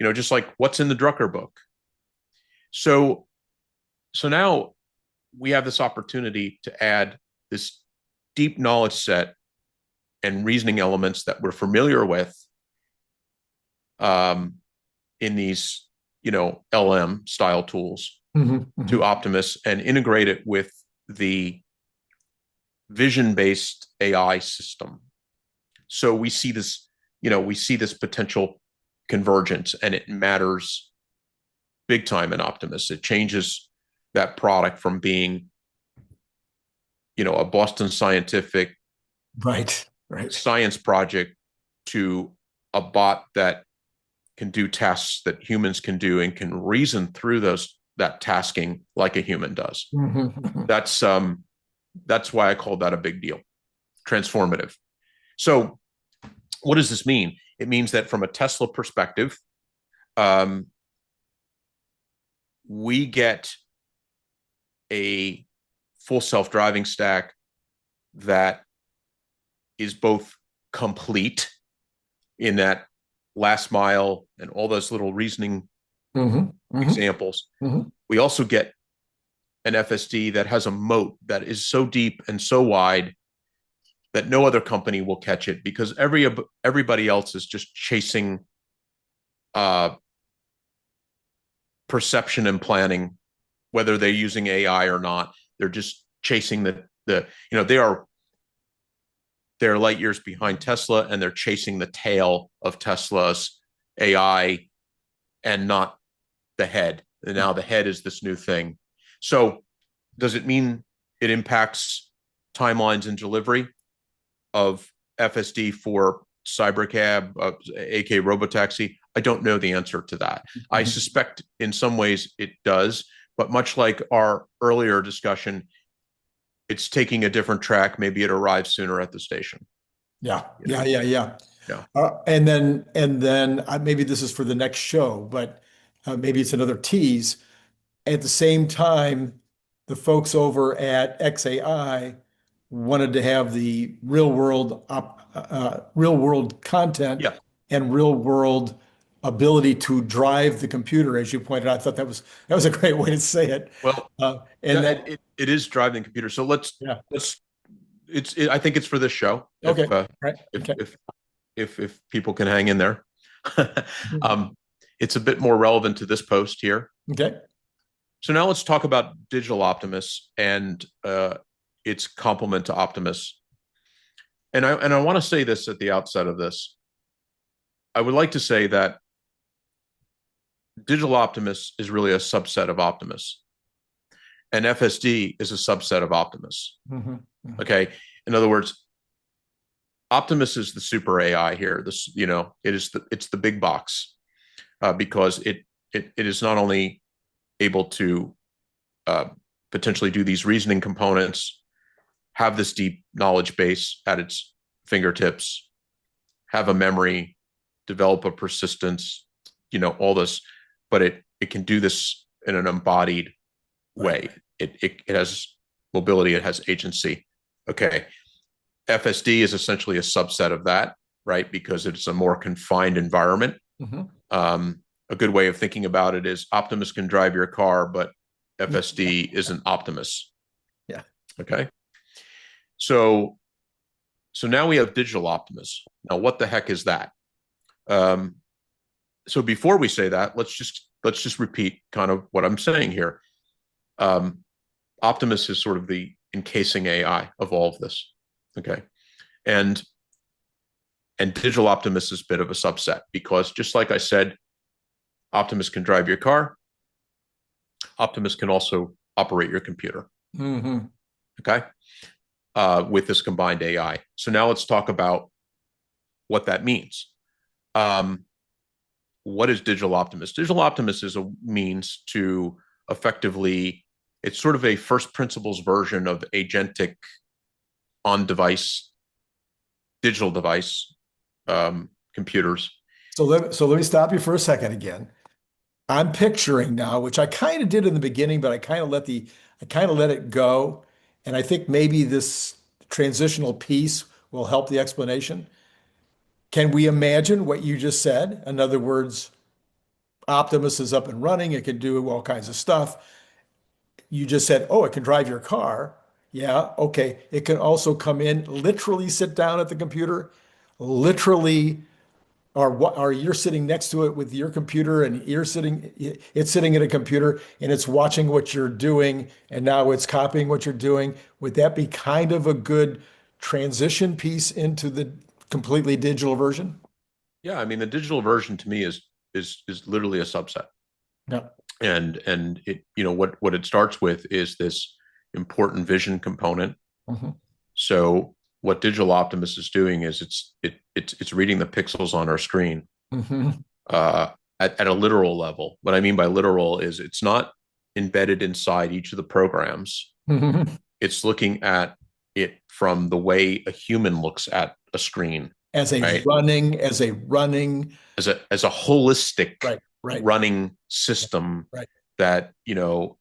Just like what's in the Drucker book. So now we have this opportunity to add this deep knowledge set and reasoning elements that we're familiar with in these, LM style tools to Optimus and integrate it with the vision-based AI system. So we see this, potential convergence, and it matters big time in Optimus. It changes that product from being, a Boston Scientific science project to a bot that can do tasks that humans can do and can reason through that tasking like a human does. That's why I call that a big deal, transformative. So what does this mean? It means that from a Tesla perspective, we get a full self-driving stack that is both complete in that last mile and all those little reasoning examples. We also get an FSD that has a moat that is so deep and so wide that no other company will catch it because everybody else is just chasing perception and planning, whether they're using AI or not. They're just chasing they're light years behind Tesla, and they're chasing the tail of Tesla's AI and not the head. And now the head is this new thing. So does it mean it impacts timelines and delivery of FSD for cybercab, aka robotaxi? I don't know the answer to that. I suspect in some ways it does, but much like our earlier discussion, it's taking a different track. Maybe it arrives sooner at the station. Yeah, yeah. Yeah. And then maybe this is for the next show, but maybe it's another tease. At the same time, the folks over at XAI wanted to have the real world content Yeah. and real world ability to drive the computer, as you pointed out. I thought that was a great way to say it. Well, And yeah, that, it is driving the computer. So yeah. I think it's for this show. Okay. If, Right. Okay. if people can hang in there. It's a bit more relevant to this post here. Okay. So now let's talk about Digital Optimus and its complement to Optimus. And I want to say this at the outset of this. I would like to say that Digital Optimus is really a subset of Optimus, and FSD is a subset of Optimus. Okay. In other words, Optimus is the super AI here. It's the big box because it is not only able to potentially do these reasoning components, have this deep knowledge base at its fingertips, have a memory, develop a persistence, all this, but it can do this in an embodied way. It has mobility, it has agency. Okay. FSD is essentially a subset of that, right? Because it's a more confined environment. A good way of thinking about it is Optimus can drive your car, but FSD isn't Optimus. Yeah. Okay. So now we have Digital Optimus. Now, what the heck is that? So before we say that, let's just repeat kind of what I'm saying here. Optimus is sort of the encasing AI of all of this. Okay. And Digital Optimus is a bit of a subset because just like I said, Optimus can drive your car. Optimus can also operate your computer. Okay. With this combined AI. So now let's talk about what that means. What is Digital Optimus? Digital Optimus is a means to effectively, it's sort of a first principles version of agentic on-device, digital device computers. So let me stop you for a second again. I'm picturing now, which I kind of did in the beginning, but I kind of let it go. And I think maybe this transitional piece will help the explanation. Can we imagine what you just said? In other words, Optimus is up and running. It can do all kinds of stuff. You just said, oh, it can drive your car. Yeah, okay. It can also come in, literally sit down at the computer, literally, or you're sitting next to it with your computer and it's sitting at a computer and it's watching what you're doing and now it's copying what you're doing. Would that be kind of a good transition piece into the completely digital version? Yeah, I mean the digital version to me is literally a subset. Yeah. And it, what it starts with is this important vision component. So what Digital Optimus is doing is it's reading the pixels on our screen at a literal level. What I mean by literal is it's not embedded inside each of the programs. It's looking at it from the way a human looks at a screen as a running as a holistic running system that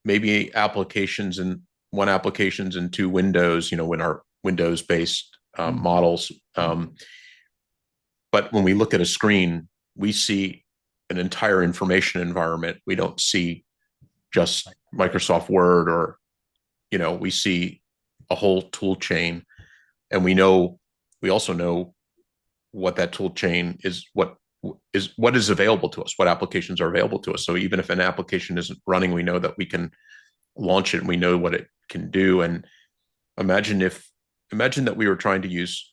maybe applications and one applications in two windows, in our Windows based models. But when we look at a screen, we see an entire information environment. We don't see just Microsoft Word or we see a whole tool chain, and we know we also know what that tool chain is, what is available to us, what applications are available to us. So even if an application isn't running, we know that we can launch it and we know what it can do. And imagine that we were trying to use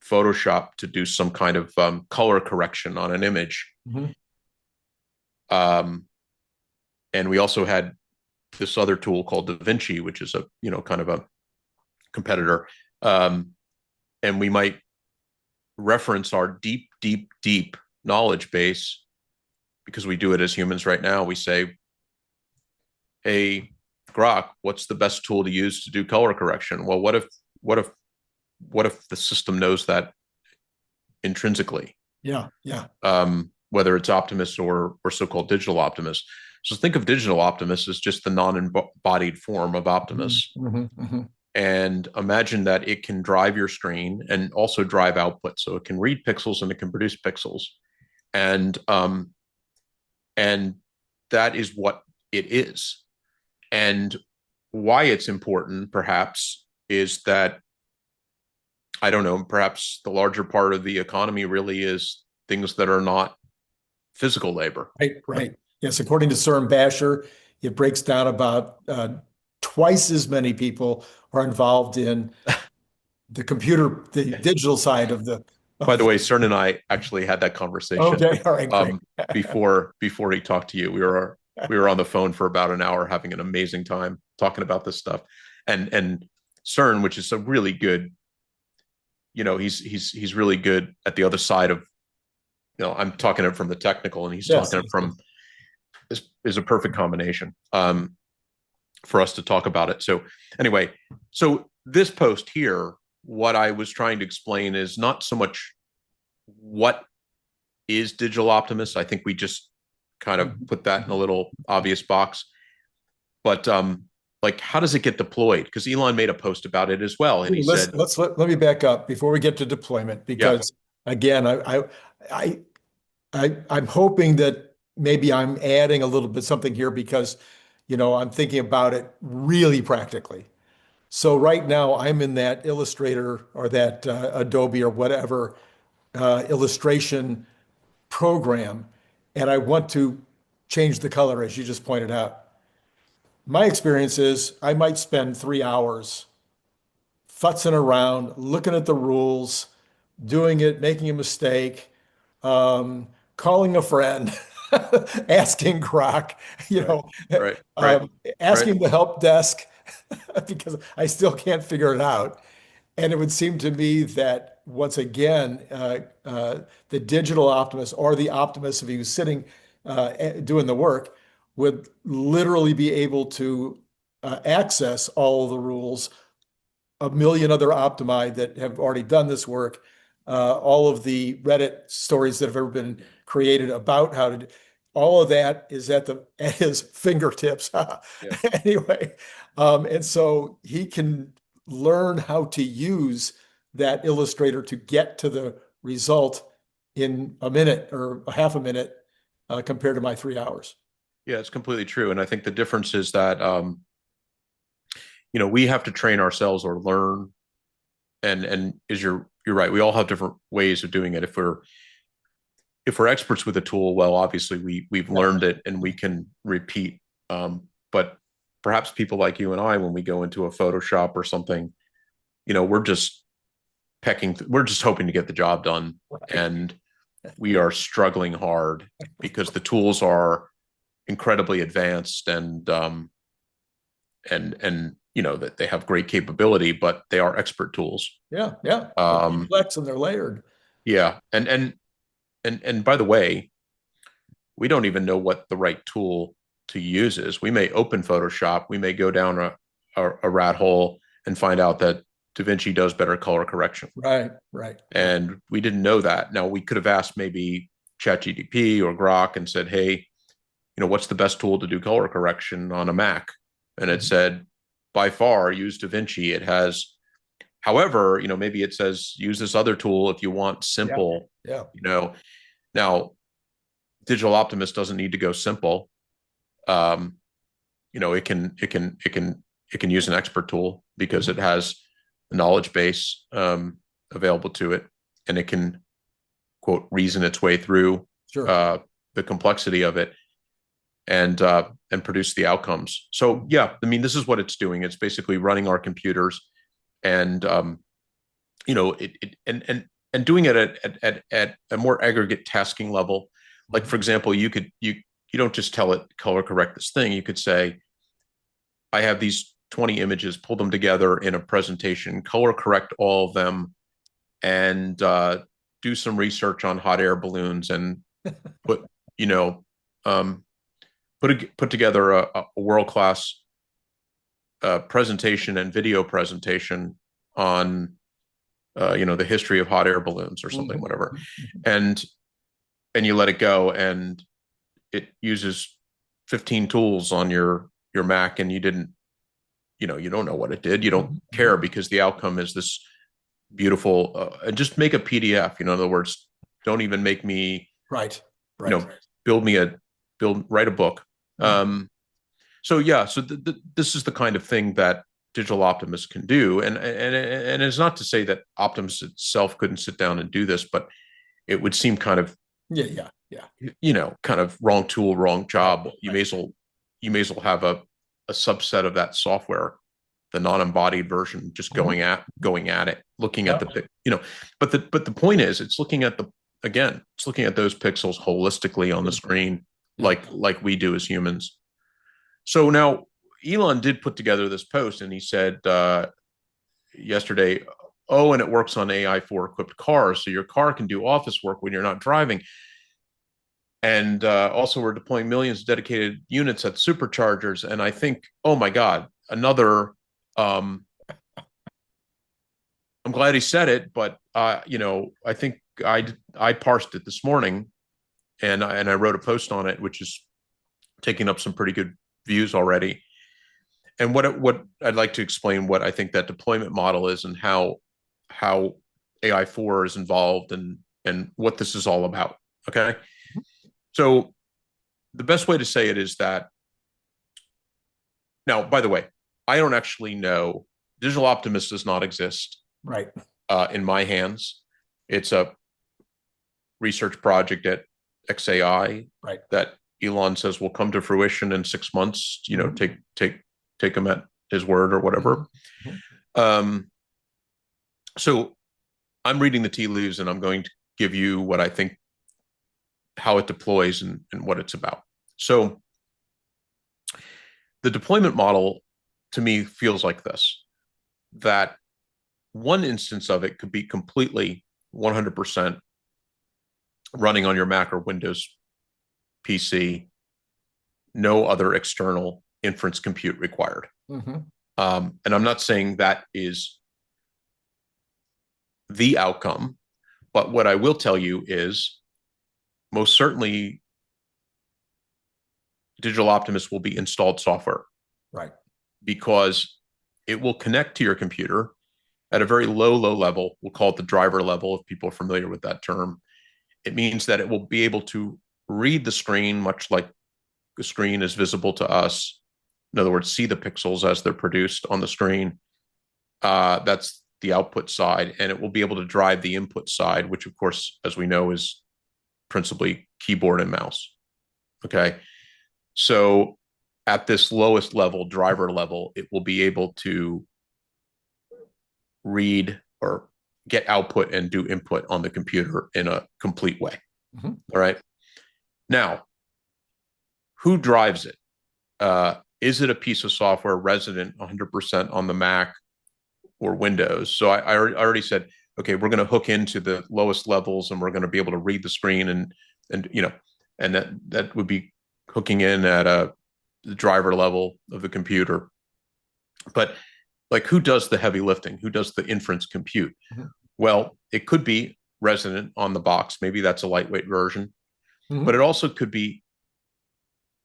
Photoshop to do some kind of color correction on an image. Mm-hmm. And we also had this other tool called DaVinci, which is a, kind of a competitor. And we might reference our deep, deep, deep knowledge base, because we do it as humans right now. We say, hey, Grok, what's the best tool to use to do color correction? Well, what if the system knows that intrinsically? Yeah, yeah. Whether it's Optimus or so-called Digital Optimus. So think of Digital Optimus as just the non-embodied form of Optimus. Mm-hmm, mm-hmm. And imagine that it can drive your screen and also drive output. So it can read pixels and it can produce pixels. And that is what it is. And why it's important, perhaps, is that, I don't know, perhaps the larger part of the economy really is things that are not physical labor. Right. Yes, according to Søren Basher, it breaks down about twice as many people are involved in the digital side of the. By the way, Søren and I actually had that conversation. Okay, all right, great. Before he talked to you, we were on the phone for about an hour having an amazing time talking about this stuff. And Søren, which is a really good, he's really good at the other side of, I'm talking it from the technical, and he's talking it from is a perfect combination for us to talk about it. So anyway, so this post here, what I was trying to explain is not so much what is Digital Optimus. I think we just kind of put that in a little obvious box, but like, how does it get deployed? Because Elon made a post about it as well, and he said, let me back up before we get to deployment, because again, I'm hoping that maybe I'm adding a little bit something here, because I'm thinking about it really practically. So right now I'm in that Illustrator or that Adobe or whatever illustration program, and I want to change the color, as you just pointed out. My experience is I might spend 3 hours futzing around, looking at the rules, doing it, making a mistake, calling a friend, asking Grok, asking the help desk because I still can't figure it out. And it would seem to me that once again, the digital Optimus, or the Optimus if he was sitting doing the work, would literally be able to access all of the rules, a million other Optimi that have already done this work, all of the Reddit stories that have ever been created about how to do. All of that is at his fingertips. Anyway, and so he can learn how to use that Illustrator to get to the result in a minute or a half a minute compared to my 3 hours. Yeah, it's completely true. And I think the difference is that, we have to train ourselves or learn. And you're right. We all have different ways of doing it. If we're experts with a tool, well, obviously we've learned it and we can repeat. But perhaps people like you and I, when we go into a Photoshop or something, we're just we're just hoping to get the job done. Right. And we are struggling hard because the tools are incredibly advanced and that they have great capability, but they are expert tools. Yeah. They're complex and they're layered. Yeah. And by the way, we don't even know what the right tool to use is. We may open Photoshop, we may go down a rat hole and find out that DaVinci does better color correction. Right. And we didn't know that. Now, we could have asked maybe ChatGPT or Grok and said, hey, what's the best tool to do color correction on a Mac? And it said, by far, use DaVinci. It has, however, maybe it says use this other tool if you want simple. Yeah. Now, Digital Optimus doesn't need to go simple. It can use an expert tool because it has a knowledge base available to it, and it can, quote, reason its way through the complexity of it and produce the outcomes. So yeah, I mean, this is what it's doing. It's basically running our computers and and doing it at a more aggregate tasking level. Like, for example, you don't just tell it color correct this thing. You could say, I have these 20 images, pull them together in a presentation, color correct all of them, and do some research on hot air balloons and put together a world-class presentation and video presentation on the history of hot air balloons or something, whatever, and you let it go, and it uses 15 tools on your Mac, and you don't know what it did. You don't care, because the outcome is this beautiful, and just make a PDF. In other words, don't even make me write a book. So this is the kind of thing that Digital Optimus can do, and it's not to say that Optimus itself couldn't sit down and do this, but it would seem kind of kind of wrong tool, wrong job. You may as well have a subset of that software, the non-embodied version, just going at it, looking at but the point is, it's looking at those pixels holistically on the screen, like we do as humans. So now Elon did put together this post, and he said yesterday, and it works on AI-4 equipped cars, so your car can do office work when you're not driving. And also, we're deploying millions of dedicated units at superchargers. And I think, oh my God, another. I'm glad he said it, but I think I parsed it this morning, and I wrote a post on it, which is taking up some pretty good views already. And what I'd like to explain what I think that deployment model is, and how AI-4 is involved, and what this is all about. Okay. So the best way to say it is that, now, by the way, I don't actually know. Digital Optimus does not exist in my hands. It's a research project at xAI that Elon says will come to fruition in 6 months. Take him at his word or whatever. So I'm reading the tea leaves, and I'm going to give you what I think, how it deploys and what it's about. So the deployment model to me feels like this, that one instance of it could be completely 100% running on your Mac or Windows PC, no other external inference compute required. And I'm not saying that is the outcome, but what I will tell you is, most certainly, Digital Optimus will be installed software, because it will connect to your computer at a very low level. We'll call it the driver level, if people are familiar with that term. It means that it will be able to read the screen, much like the screen is visible to us. In other words, see the pixels as they're produced on the screen. That's the output side, and it will be able to drive the input side, which, of course, as we know, is principally keyboard and mouse. Okay. So at this lowest level, driver level, it will be able to read or get output and do input on the computer in a complete way. All right. Now, who drives it? Is it a piece of software resident 100% on the Mac or Windows? So I already said, okay, we're going to hook into the lowest levels, and we're going to be able to read the screen, and that would be hooking in at the driver level of the computer. But like, who does the heavy lifting? Who does the inference compute? Well, it could be resident on the box. Maybe that's a lightweight version, but it also could be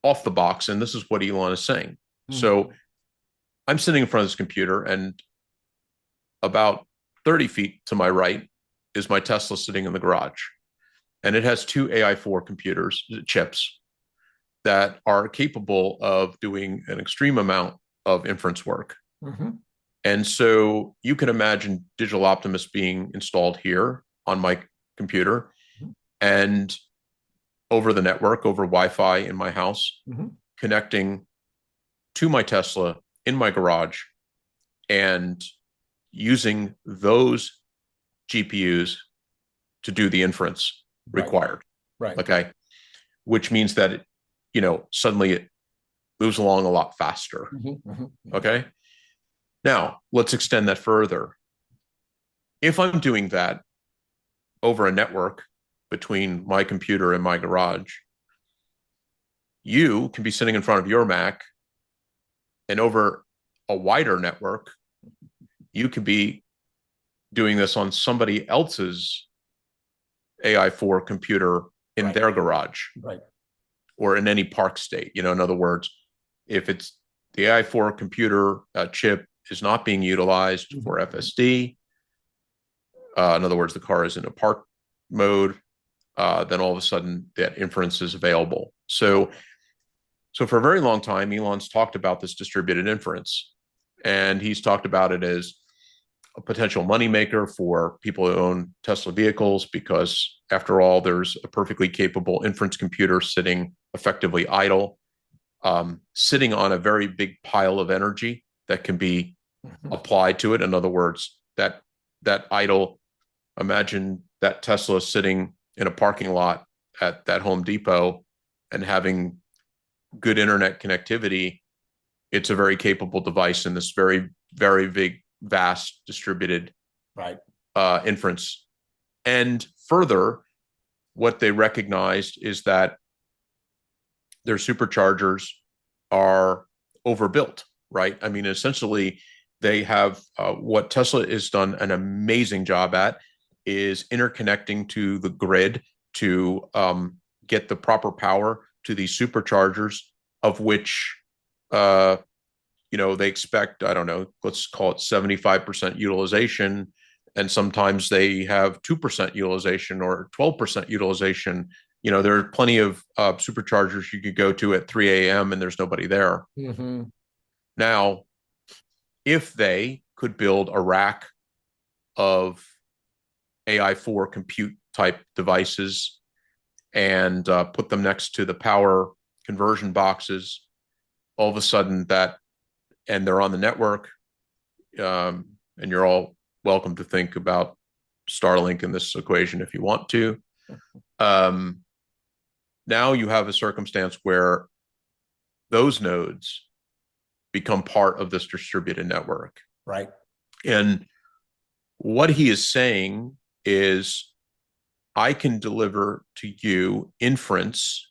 off the box. And this is what Elon is saying. So I'm sitting in front of this computer, and about 30 feet to my right is my Tesla sitting in the garage. And it has two AI-4 chips that are capable of doing an extreme amount of inference work. And so you can imagine Digital Optimus being installed here on my computer and over the network, over Wi-Fi in my house, connecting to my Tesla in my garage and using those GPUs to do the inference required. Right. Okay. Which means that, suddenly it moves along a lot faster. Okay. Now, let's extend that further. If I'm doing that over a network between my computer and my garage, you can be sitting in front of your Mac, and over a wider network, you could be doing this on somebody else's AI4 computer in their garage. Right. Or in any Park state. In other words, if it's the AI4 computer chip is not being utilized for FSD, in other words, the car is in a park mode, then all of a sudden that inference is available. So for a very long time, Elon's talked about this distributed inference, and he's talked about it as a potential moneymaker for people who own Tesla vehicles, because after all, there's a perfectly capable inference computer sitting effectively idle, sitting on a very big pile of energy that can be applied to it. In other words, that idle, imagine that Tesla sitting in a parking lot at that Home Depot and having good internet connectivity. It's a very capable device in this very, very big, vast distributed inference. And further, what they recognized is that their superchargers are overbuilt, right? I mean, essentially, they have what Tesla has done an amazing job at is interconnecting to the grid to get the proper power to these superchargers, of which they expect, I don't know, let's call it 75% utilization. And sometimes they have 2% utilization or 12% utilization. There are plenty of superchargers you could go to at 3 a.m. and there's nobody there. Now, if they could build a rack of AI4 compute type devices and put them next to the power conversion boxes, all of a sudden and they're on the network, and you're all welcome to think about Starlink in this equation if you want to. Now you have a circumstance where those nodes become part of this distributed network. Right. And what he is saying is, I can deliver to you inference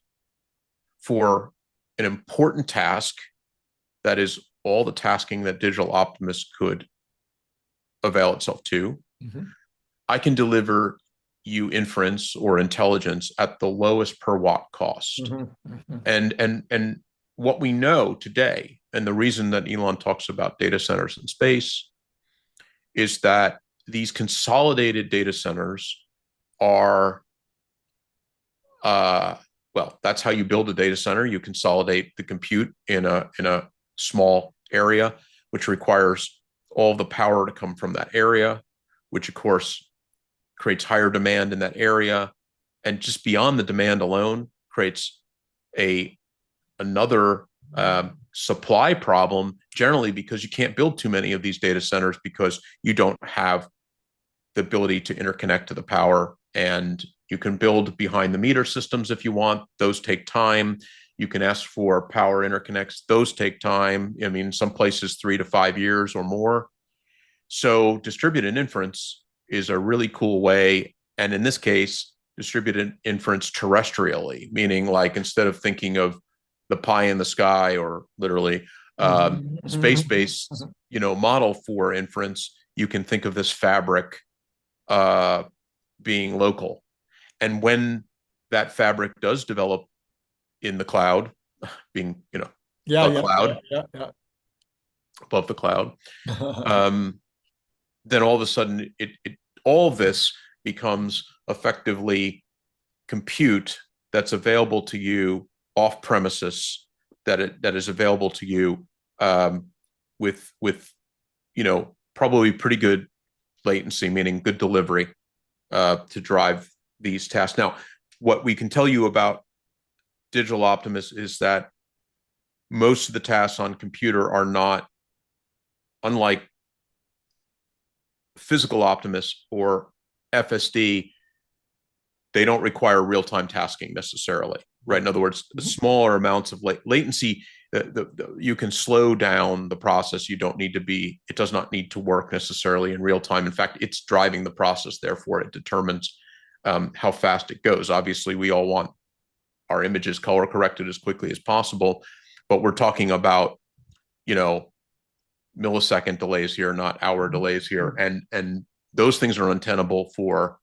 for an important task that is all the tasking that Digital Optimus could avail itself to. I can deliver you inference or intelligence at the lowest per watt cost. And what we know today, and the reason that Elon talks about data centers in space, is that these consolidated data centers are, that's how you build a data center. You consolidate the compute in a small area, which requires all the power to come from that area, which of course creates higher demand in that area. And just beyond the demand alone creates another supply problem, generally because you can't build too many of these data centers because you don't have the ability to interconnect to the power. And you can build behind the meter systems if you want. Those take time. You can ask for power interconnects. Those take time. I mean, in some places 3 to 5 years or more. So distributed inference is a really cool way. And in this case, distributed inference terrestrially, meaning like instead of thinking of the pie in the sky or literally space-based, model for inference, you can think of this fabric being local. And when that fabric does develop in the cloud, being, cloud, above the cloud, then all of a sudden all this becomes effectively compute that's available to you off premises, that is available to you with probably pretty good latency, meaning good delivery to drive these tasks. Now, what we can tell you about Digital Optimus is that most of the tasks on computer are not, unlike physical Optimus or FSD, they don't require real-time tasking necessarily, right? In other words, smaller amounts of latency, you can slow down the process. It does not need to work necessarily in real time. In fact, it's driving the process. Therefore, it determines how fast it goes. Obviously, we all want our images color corrected as quickly as possible, but we're talking about, millisecond delays here, not hour delays here. And those things are untenable for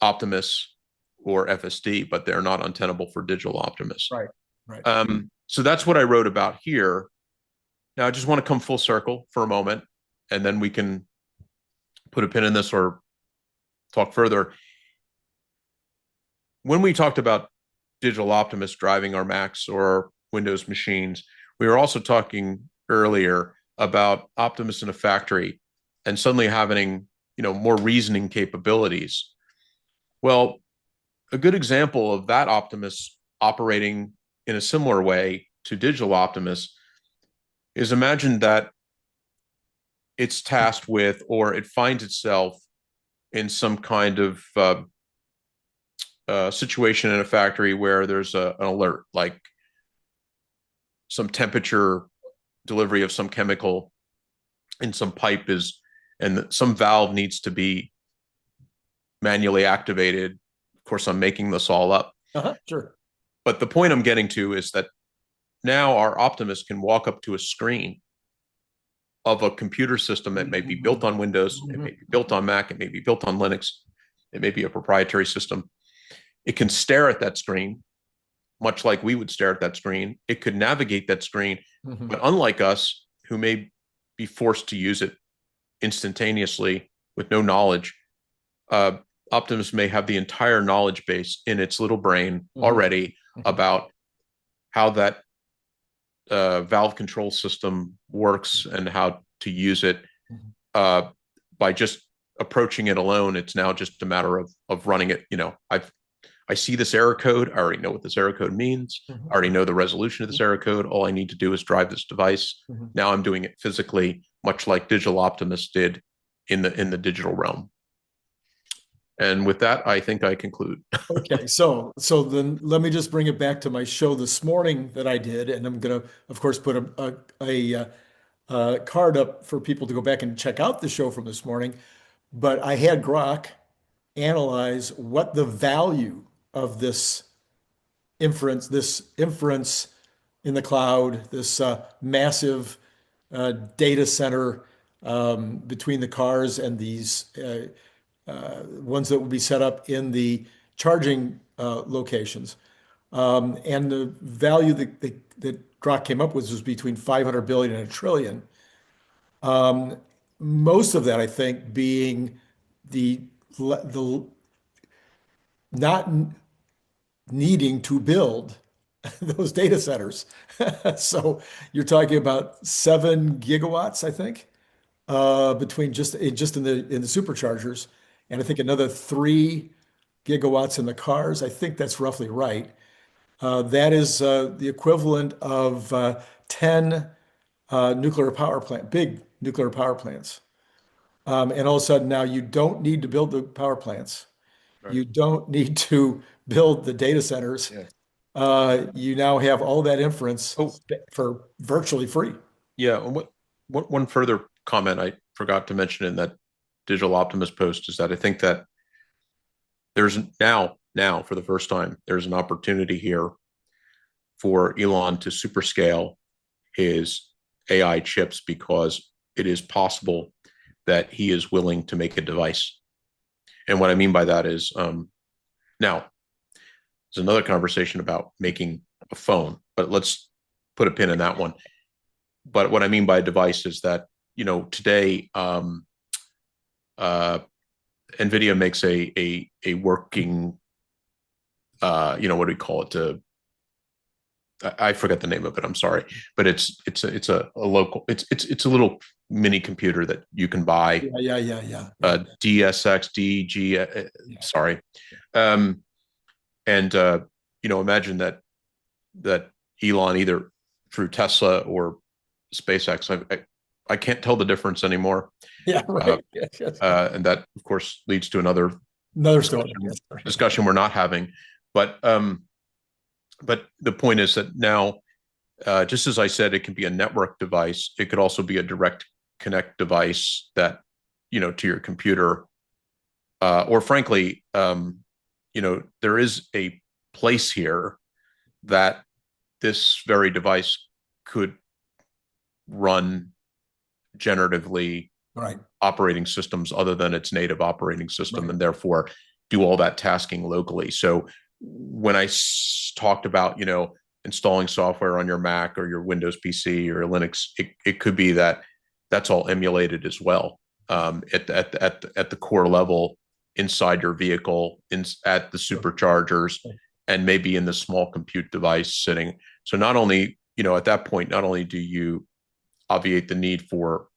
Optimus or FSD, but they're not untenable for Digital Optimus. Right. So that's what I wrote about here. Now I just want to come full circle for a moment, and then we can put a pin in this or talk further. When we talked about Digital Optimus driving our Macs or Windows machines, we were also talking earlier about Optimus in a factory and suddenly having, more reasoning capabilities. Well, a good example of that Optimus operating in a similar way to Digital Optimus is, imagine that it's tasked with, or it finds itself in some kind of situation in a factory where there's an alert, like some temperature delivery of some chemical in some pipe and some valve needs to be manually activated. Of course, I'm making this all up. Sure. But the point I'm getting to is that now our Optimus can walk up to a screen of a computer system that may be built on Windows, it may be built on Mac, it may be built on Linux, it may be a proprietary system. It can stare at that screen, much like we would stare at that screen. It could navigate that screen, but unlike us, who may be forced to use it instantaneously with no knowledge, Optimus may have the entire knowledge base in its little brain already about how that valve control system works and how to use it. By just approaching it alone, it's now just a matter of running it. I see this error code. I already know what this error code means. I already know the resolution of this error code. All I need to do is drive this device. Now I'm doing it physically, much like Digital Optimus did in the digital realm. And with that, I think I conclude. Okay, so then let me just bring it back to my show this morning that I did, and I'm going to, of course, put a card up for people to go back and check out the show from this morning. But I had Grok analyze what the value of this inference in the cloud, this massive data center between the cars and these ones that will be set up in the charging locations. And the value that Grok came up with was between 500 billion and a trillion. Most of that, I think, being the not needing to build those data centers. So you're talking about 7 gigawatts, I think, between just in the superchargers, and I think another 3 gigawatts in the cars. I think that's roughly right. That is the equivalent of 10 big nuclear power plants. And all of a sudden now you don't need to build the power plants. Right. You don't need to build the data centers. Yeah. You now have all that inference for virtually free. Yeah. One further comment I forgot to mention in that Digital Optimus post is that I think that there's now for the first time, there's an opportunity here for Elon to superscale his AI chips, because it is possible that he is willing to make a device. And what I mean by that is, now there's another conversation about making a phone, but let's put a pin in that one. But what I mean by a device is that, today, NVIDIA makes a working, what do we call it? I forget the name of it. I'm sorry, but it's a local. It's a little mini computer that you can buy. Yeah. DSX, DG. Yeah. Sorry, and imagine that Elon, either through Tesla or SpaceX, I can't tell the difference anymore. Yeah, right. And that, of course, leads to another story. Discussion we're not having. But the point is that now, just as I said, it can be a network device. It could also be a direct connect device that, to your computer, or frankly, there is a place here that this very device could run generatively operating systems other than its native operating system, and therefore do all that tasking locally. So when I talked about, installing software on your Mac or your Windows PC or Linux, it could be that that's all emulated as well, at the core level, inside your vehicle, at the superchargers, and maybe in the small compute device sitting. So not only, at that point, not only do you obviate the need for,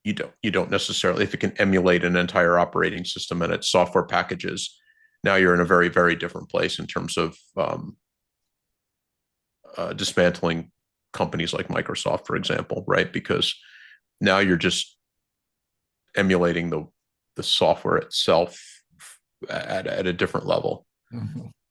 you don't necessarily, if it can emulate an entire operating system and its software packages, now you're in a very, very different place in terms of dismantling companies like Microsoft, for example, right? Because now you're just emulating the software itself at a different level.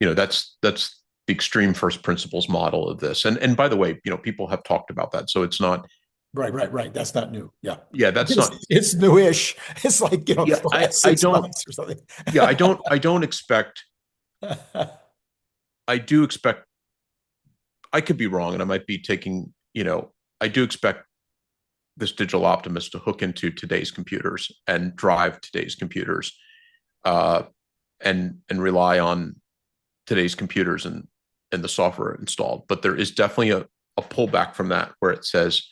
That's the extreme first principles model of this. And by the way, people have talked about that, so it's not right. That's not new. Yeah, that's not. It's newish. It's like I don't months or something. I don't expect. I do expect. I could be wrong, and I might be taking. I do expect this digital Optimus to hook into today's computers and drive today's computers, and rely on today's computers and the software installed. But there is definitely a pullback from that, where it says,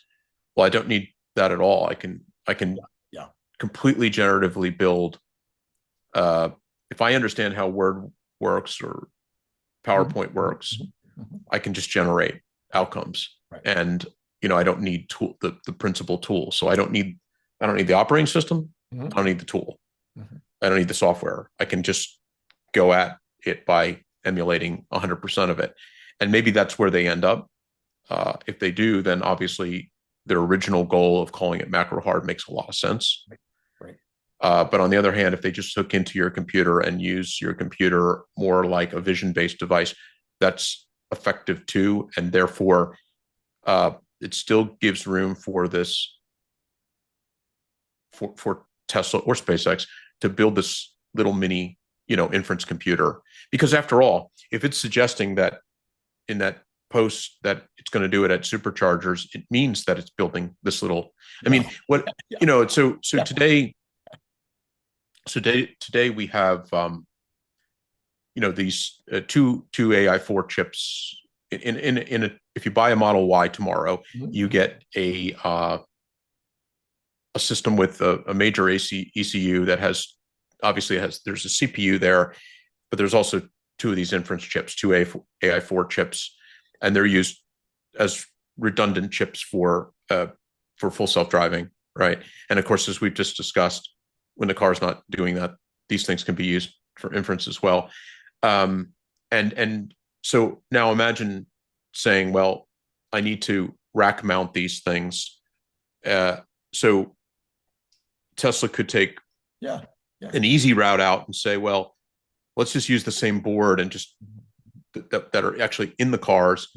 well, I don't need that at all. I can completely generatively build. If I understand how Word works or PowerPoint works, I can just generate outcomes, and I don't need the principal tool. So I don't need the operating system. I don't need the tool. I don't need the software. I can just go at it by emulating 100% of it, and maybe that's where they end up. If they do, then obviously their original goal of calling it Macrohard makes a lot of sense. But on the other hand, if they just hook into your computer and use your computer more like a vision-based device, that's effective too, and therefore it still gives room for this, for Tesla or SpaceX to build this little mini, inference computer. Because after all, if it's suggesting that in that post that it's going to do it at superchargers, it means that it's building this little. Today we have these two AI4 chips in a, if you buy a Model Y tomorrow, you get a system with a major ECU that has, obviously there's a CPU there, but there's also two of these inference chips, two AI4 chips, and they're used as redundant chips for full self-driving, right? And of course, as we've just discussed, when the car's not doing that, these things can be used for inference as well. And so now imagine saying, well, I need to rack mount these things. So Tesla could take an easy route out and say, well, let's just use the same board and just that are actually in the cars,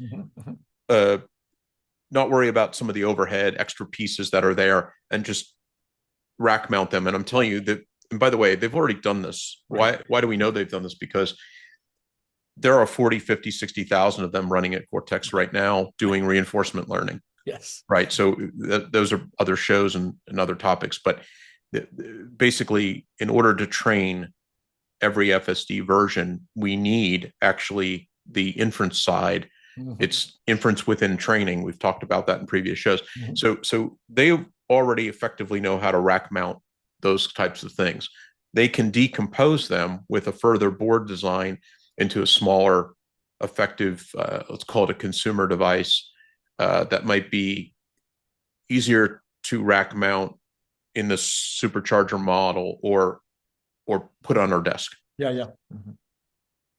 not worry about some of the overhead extra pieces that are there, and just rack mount them. And I'm telling you that, and by the way, they've already done this. Why do we know they've done this? Because there are 40, 50, 60,000 of them running at Cortex right now doing reinforcement learning. Yes. Right. So those are other shows and other topics. But basically, in order to train every FSD version, we need actually the inference side. It's inference within training. We've talked about that in previous shows. So they already effectively know how to rack mount those types of things. They can decompose them with a further board design into a smaller effective, let's call it a consumer device, that might be easier to rack mount in the supercharger model or put on our desk. Yeah, yeah. Mhm.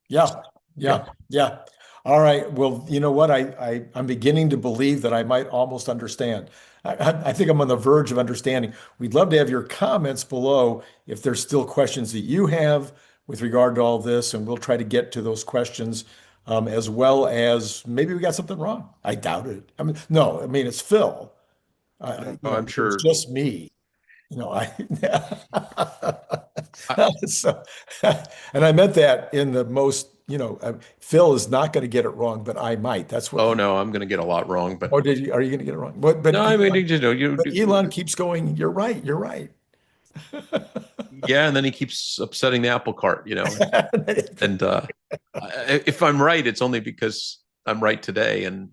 Yeah, Yeah. yeah, yeah. All right. Well, you know what? I'm beginning to believe that I might almost understand. I think I'm on the verge of understanding. We'd love to have your comments below if there's still questions that you have with regard to all this, and we'll try to get to those questions, as well as maybe we got something wrong. I doubt it. I mean, no, I mean, it's Phil. I'm If it was sure. just me, I so, and I meant that in the most, Phil is not going to get it wrong, but I might. That's what. Oh no, I'm going to get a lot wrong, but Or did you? Are you going to get it wrong? But no, I mean, Elon keeps going. You're right. You're right. yeah, and then he keeps upsetting the apple cart, and if I'm right, it's only because I'm right today, and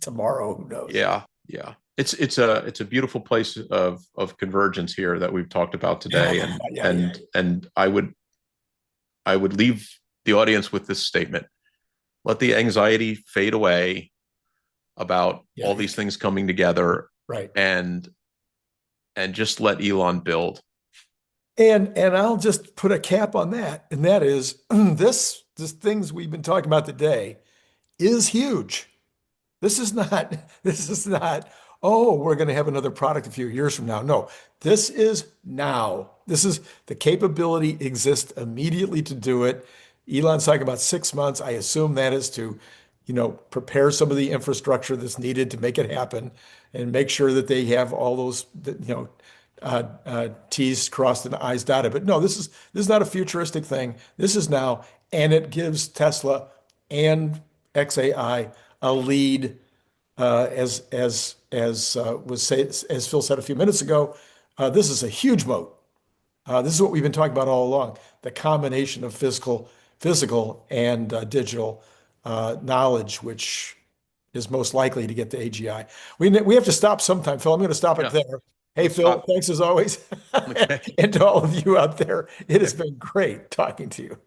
Tomorrow, who knows? yeah, yeah. It's a beautiful place of convergence here that we've talked about today, and Yeah, yeah. and I would leave the audience with this statement: let the anxiety fade away about Yeah, all these things coming together, right. and just let Elon build. And I'll just put a cap on that, and that is this things we've been talking about today is huge. This is not, this is not, oh, we're going to have another product a few years from now. No, this is now. This is the capability exists immediately to do it. Elon's talking about 6 months. I assume that is to, prepare some of the infrastructure that's needed to make it happen and make sure that they have all those, T's crossed and I's dotted. But no, this is not a futuristic thing. This is now, and it gives Tesla and xAI a lead, as Phil said a few minutes ago. This is a huge moat. This is what we've been talking about all along: the combination of physical and digital knowledge, which is most likely to get to AGI. We have to stop sometime, Phil. I'm going to stop it Yeah, there. Hey, let's Phil, stop. thanks as always. Okay. And to all of you out there, it has been great talking to you.